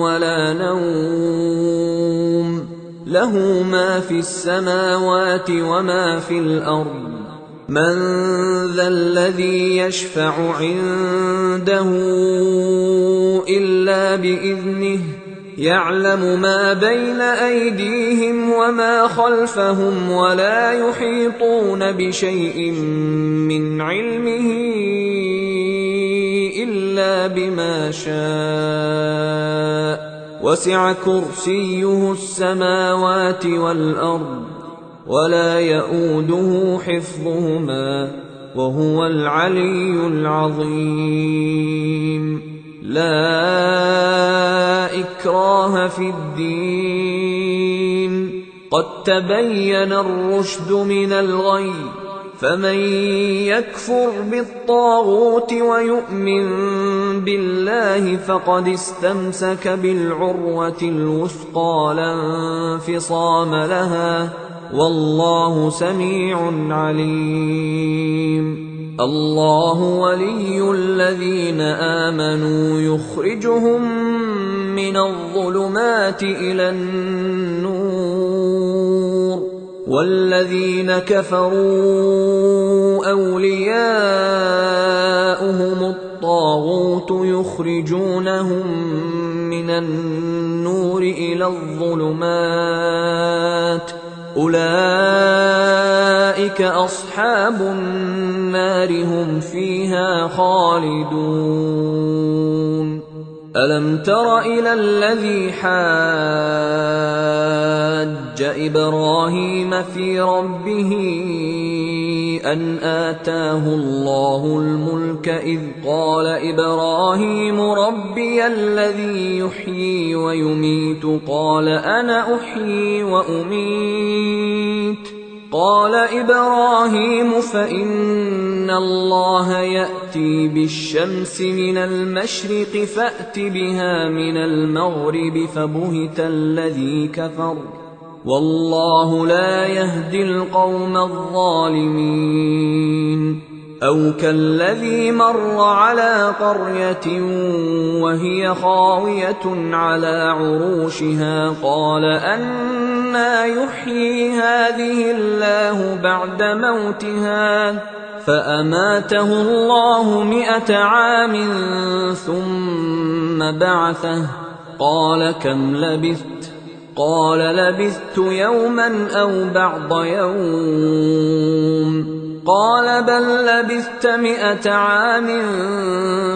ولا نوم، له ما في السماوات وما في الأرض. من ذا الذي يشفع عنده إلا بإذنه، يعلم ما بين أيديهم وما خلفهم، ولا يحيطون بشيء من علمه إلا بما شاء، وسع كرسيه السماوات والأرض، ولا يئوده حفظهما، وهو العلي العظيم. لا إكراه في الدين، قد تبين الرشد من الغي، فمن يكفر بالطاغوت ويؤمن بالله فقد استمسك بالعروة الوثقى لا انفصام لها، والله سميع عليم. الله ولي الذين آمنوا يخرجهم من الظلمات إلى النور، والذين كفروا أولياؤهم الطاغوت يخرجونهم من النور إلى الظلمات، أولئك أصحاب النار هم فيها خالدون. ألم تر إلى الذي حاج إبراهيم في ربه أن آتاه الله الملك، إذ قال إبراهيم ربي الذي يحيي ويميت، قال أنا أحيي وأميت. قال إبراهيم فإن الله يأتي بالشمس من المشرق فأت بها من المغرب، فبهت الذي كفر، والله لا يهدي القوم الظالمين. أو كالذي مر على قرية وهي خاوية على عروشها، قال أنى يحيي هذه الله بعد موتها، فأماته الله 100 عام ثم بعثه، قال كم لبثت؟ قال لبثت يوما أو بعض يوم، قال بل لبثت 100 عام،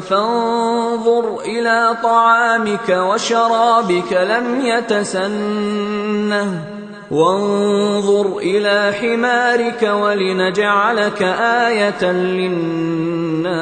فانظر إلى طعامك وشرابك لم يتسنه، وانظر إلى حمارك ولنجعلك آية للناس،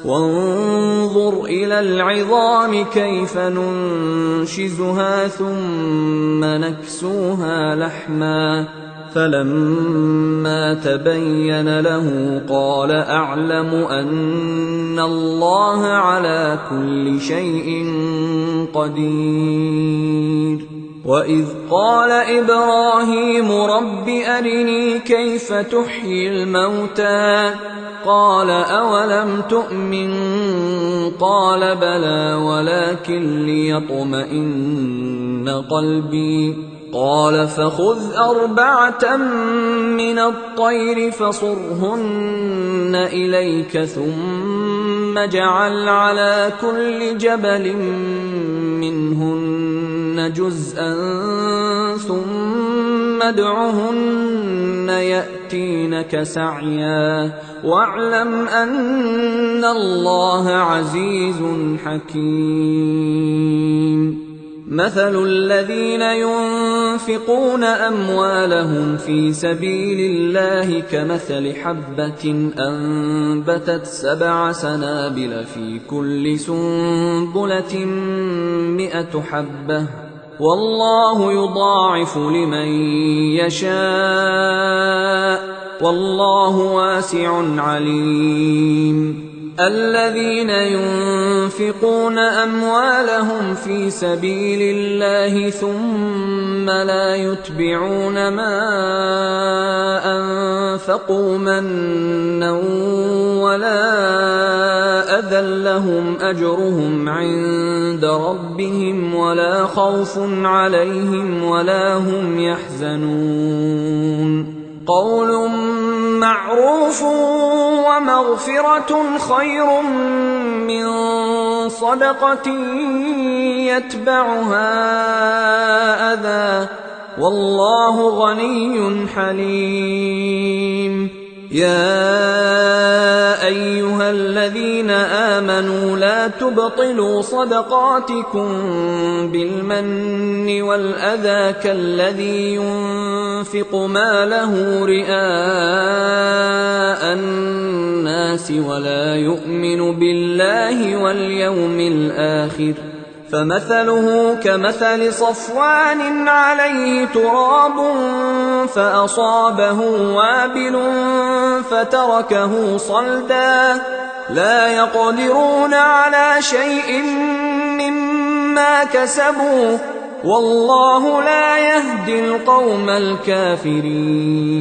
وانظر إلى العظام كيف ننشزها ثم نكسوها لحما، فلما تبين له قال أعلم أن الله على كل شيء قدير. وإذ قال إبراهيم رب أرني كيف تحيي الموتى، قال أولم تؤمن؟ قال بلى ولكن ليطمئن قلبي، قال فخذ 4 من الطير فصرهن إليك، ثم اجعل على كل جبل منهن جزءا، ثم ادعهن يأتينك سعيا، واعلم أن الله عزيز حكيم. مثل الذين ينفقون أموالهم في سبيل الله كمثل حبة أنبتت 7 سنابل في كل سنبلة 100 حبة، والله يضاعف لمن يشاء، والله واسع عليم. الذين ينفقون أموالهم في سبيل الله ثم لا يتبعون ما أنفقوا منا ولا أذى لهم أجرهم عند ربهم ولا خوف عليهم ولا هم يحزنون قول معروف ومغفرة خير من صدقة يتبعها أذى والله غني حليم يا أيها الذين آمنوا لا تبطلوا صدقاتكم بالمن والأذى كالذي ينفق ماله رئاء الناس ولا يؤمن بالله واليوم الآخر فمثله كمثل صفوان عليه تراب فأصابه وابل فتركه صلدا لا يقدرون على شيء مما كسبوا والله لا يهدي القوم الكافرين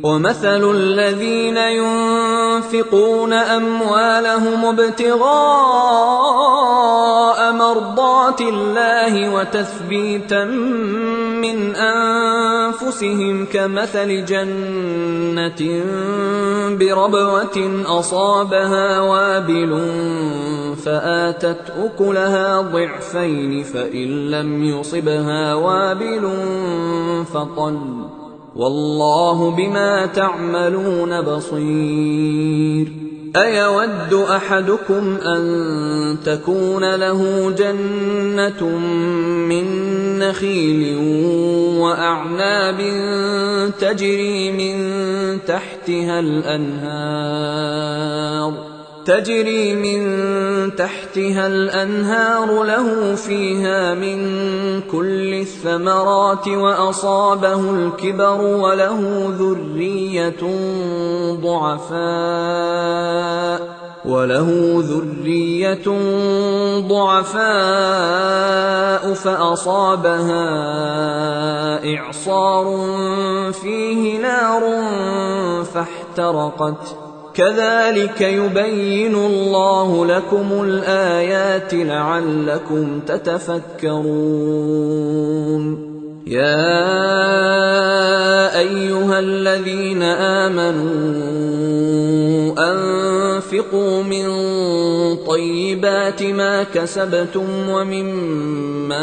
ومثل الذين ينفقون أموالهم ابتغاء مرضات الله وتثبيتا من أنفسهم كمثل جنة بربوة أصابها وابل فآتت أكلها ضعفين فإن لم يصبها وابل فطل والله بما تعملون بصير أيود أحدكم أن تكون له جنة من نخيل وأعناب تجري من تحتها الأنهار له فيها من كل الثمرات وأصابه الكبر وله ذرية ضعفاء فأصابها إعصار فيه نار فاحترقت كذلك يبين الله لكم الآيات لعلكم تتفكرون يا أيها الذين آمنوا أنفقوا من طيبات ما كسبتم ومما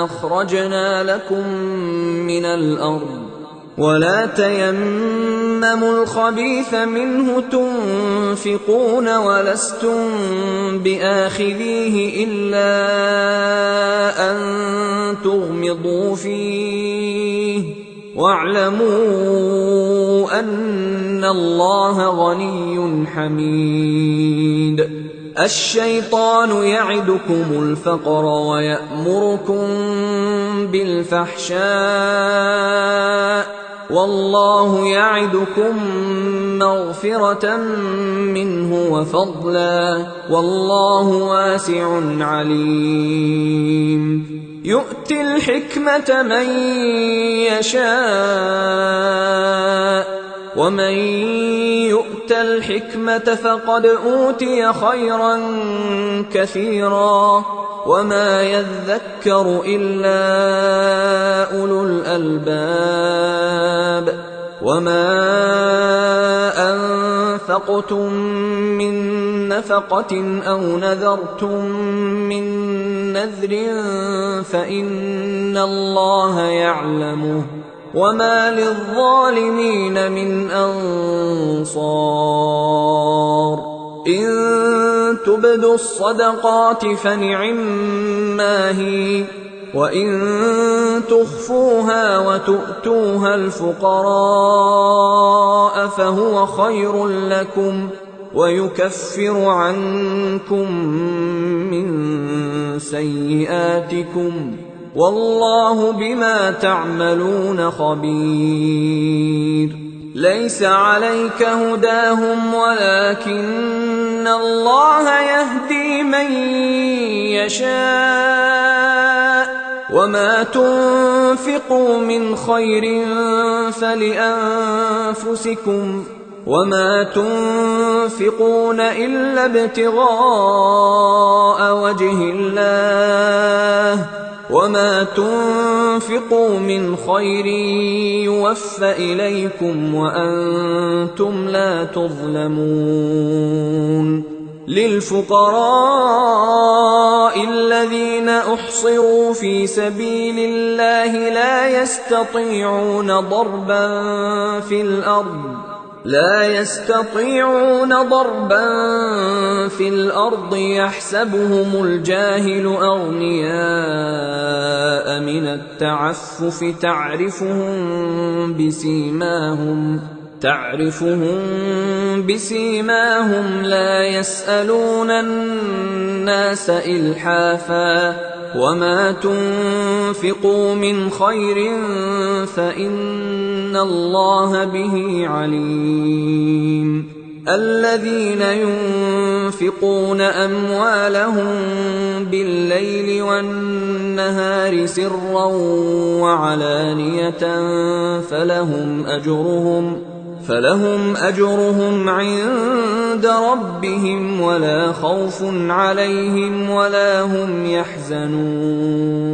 أخرجنا لكم من الأرض ولا تيمموا الخبيث منه تنفقون ولستم بآخذيه إلا أن تغمضوا فيه واعلموا أن الله غني حميد الشيطان يعدكم الفقر ويأمركم بالفحشاء والله يعدكم مغفرة منه وفضلا والله واسع عليم يؤتي الحكمة من يشاء ومن يؤت الحكمة فقد أوتي خيرا كثيرا وما يذكر إلا أولو الألباب وما أنفقتم من نفقة أو نذرتم من نذر فإن الله يعلمه وما للظالمين من أنصار إن تبدوا الصدقات فنعما هي وإن تخفوها وتؤتوها الفقراء فهو خير لكم ويكفر عنكم من سيئاتكم والله بما تعملون خبير ليس عليك هداهم ولكن الله يهدي من يشاء وما تنفقوا من خير فلأنفسكم وما تنفقون إلا ابتغاء وجه الله وما تنفقوا من خير يوفى إليكم وأنتم لا تظلمون للفقراء الذين أحصروا في سبيل الله لا يستطيعون ضربا في الأرض يحسبهم الجاهل أغنياء من التعفف تعرفهم بسيماهم لا يسألون الناس إلحافا وما تنفقوا من خير فإن الله به عليم الذين ينفقون أموالهم بالليل والنهار سرا وعلانية فلهم أجرهم عند ربهم ولا خوف عليهم ولا هم يحزنون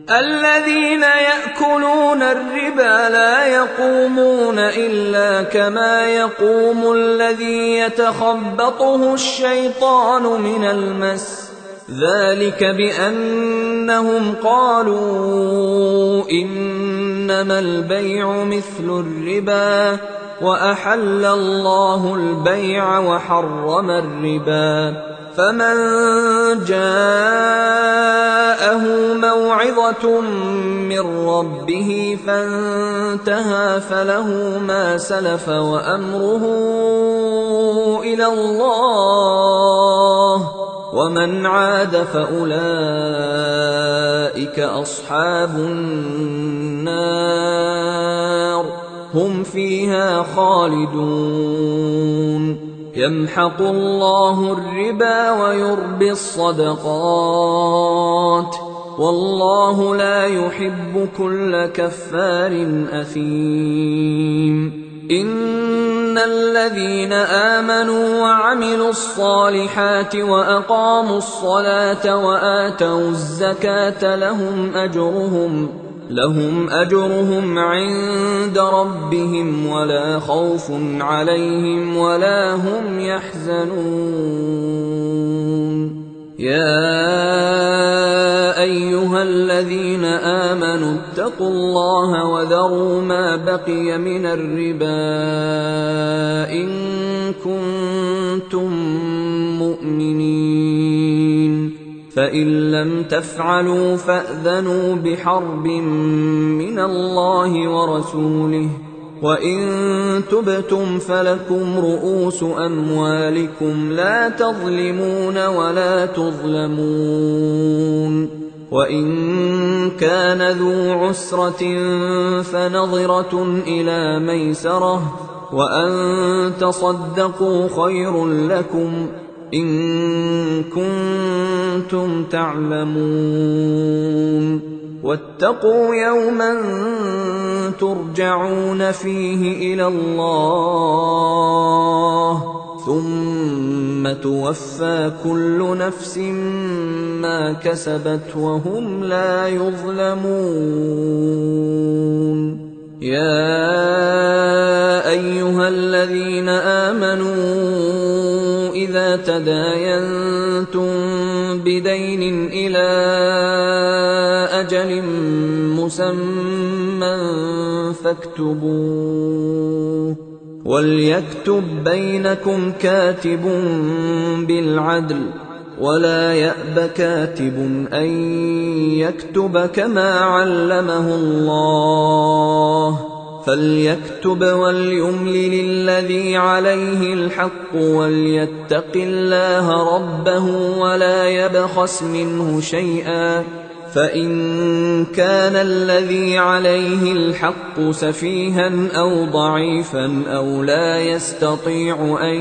الذين يأكلون الربا لا يقومون إلا كما يقوم الذي يتخبطه الشيطان من المس ذلك بأنهم قالوا إنما البيع مثل الربا وأحل الله البيع وحرم الربا فمن جاءه موعظة من ربه فانتهى فله ما سلف وأمره إلى الله ومن عاد فأولئك أصحاب النار هم فيها خالدون يمحق الله الربا ويربي الصدقات والله لا يحب كل كفار أثيم إن الذين آمنوا وعملوا الصالحات وأقاموا الصلاة وآتوا الزكاة لهم أجرهم عند ربهم ولا خوف عليهم ولا هم يحزنون يا أيها الذين آمنوا اتقوا الله وذروا ما بقي من الربا إن كنتم مؤمنين فإن لم تفعلوا فأذنوا بحرب من الله ورسوله وإن تبتم فلكم رؤوس أموالكم لا تظلمون ولا تظلمون وإن كان ذو عسرة فنظرة إلى ميسرة وأن تصدقوا خير لكم إن كنتم تعلمون واتقوا يوما ترجعون فيه إلى الله ثم توفى كل نفس ما كسبت وهم لا يظلمون يا أيها الذين آمنوا إذا تداينتم بدين إلى أجل مسمى فاكتبوه وليكتب بينكم كاتب بالعدل ولا يأب كاتب أن يكتب كما علمه الله فليكتب وليملل الذي عليه الحق وليتق الله ربه ولا يبخس منه شيئا فإن كان الذي عليه الحق سفيها أو ضعيفا أو لا يستطيع أن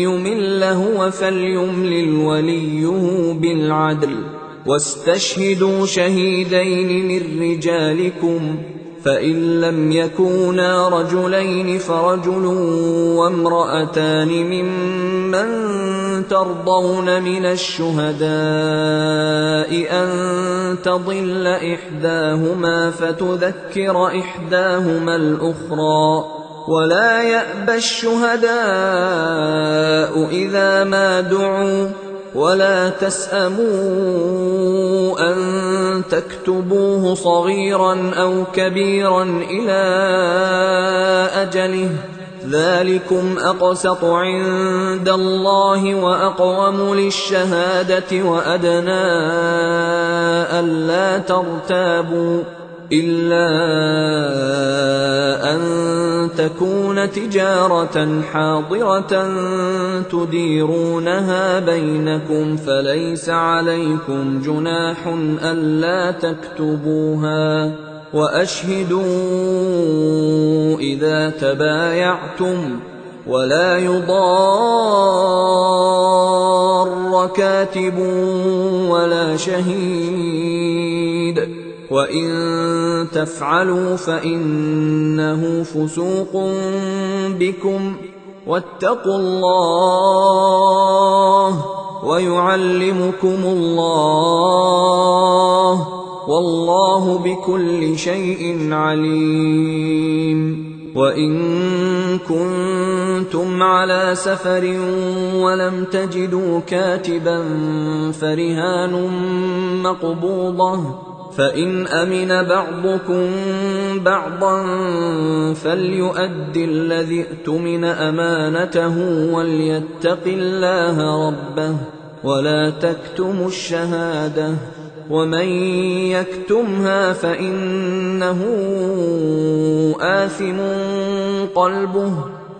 يمل هو فليملل وليه بالعدل، واستشهدوا شهيدين من رجالكم، فإن لم يكونا رجلين فرجل وامرأتان ممن ترضون من الشهداء أن تضل إحداهما فتذكر إحداهما الأخرى، ولا يأبى الشهداء إذا ما دعوا، ولا تسأموا أن تكتبوه صغيرا أو كبيرا إلى أجله، ذلكم أقسط عند الله وأقوم للشهادة وأدنى ألا ترتابوا، إلا أن تكون تجارة حاضرة تديرونها بينكم فليس عليكم جناح ألا تكتبوها، وأشهدوا إذا تبايعتم، ولا يضار كاتب ولا شهيد، وإن تفعلوا فإنه فسوق بكم، واتقوا الله ويعلمكم الله، والله بكل شيء عليم. وإن كنتم على سفر ولم تجدوا كاتبا فرهان مقبوضة، فإن أمن بعضكم بعضا فليؤد الذي اؤتمن أمانته وليتق الله ربه، ولا تكتموا الشهادة، ومن يكتمها فإنه آثم قلبه،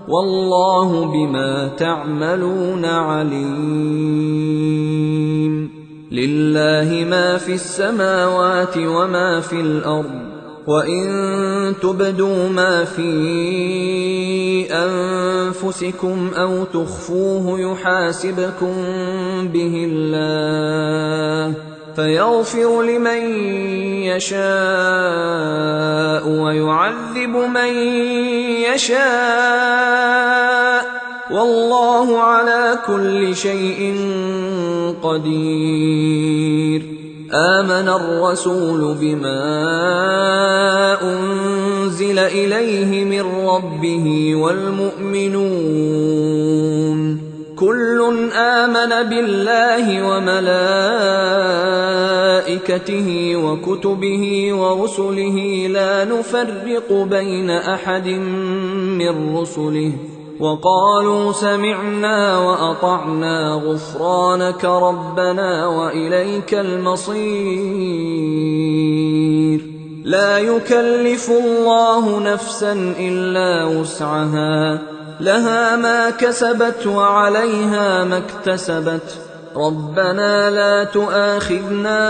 والله بما تعملون عليم. لله ما في السماوات وما في الأرض، وإن تبدوا ما في أنفسكم أو تخفوه يحاسبكم به الله، فيغفر لمن يشاء ويعذب من يشاء، والله على كل شيء قدير. آمن الرسول بما أنزل إليه من ربه والمؤمنون كل آمن بالله وملائكته وكتبه ورسله لا نفرق بين أحد من رسله، وقالوا سمعنا وأطعنا غفرانك ربنا وإليك المصير. لا يكلف الله نفسا إلا وسعها، لها ما كسبت وعليها ما اكتسبت، ربنا لا تؤاخذنا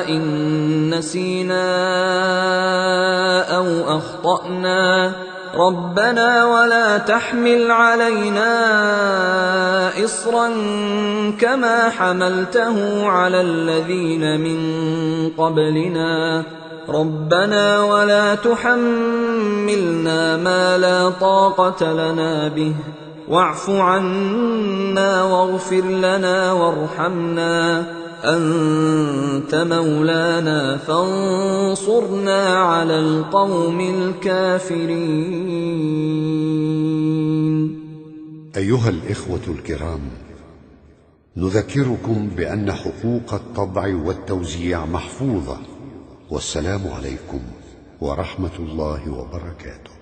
إن نسينا أو أخطأنا، ربنا ولا تحمل علينا إصرا كما حملته على الذين من قبلنا، ربنا ولا تحملنا ما لا طاقة لنا به، واعف عنا واغفر لنا وارحمنا، أنت مولانا فانصرنا على القوم الكافرين. أيها الإخوة الكرام، نذكركم بأن حقوق الطبع والتوزيع محفوظة، والسلام عليكم ورحمة الله وبركاته.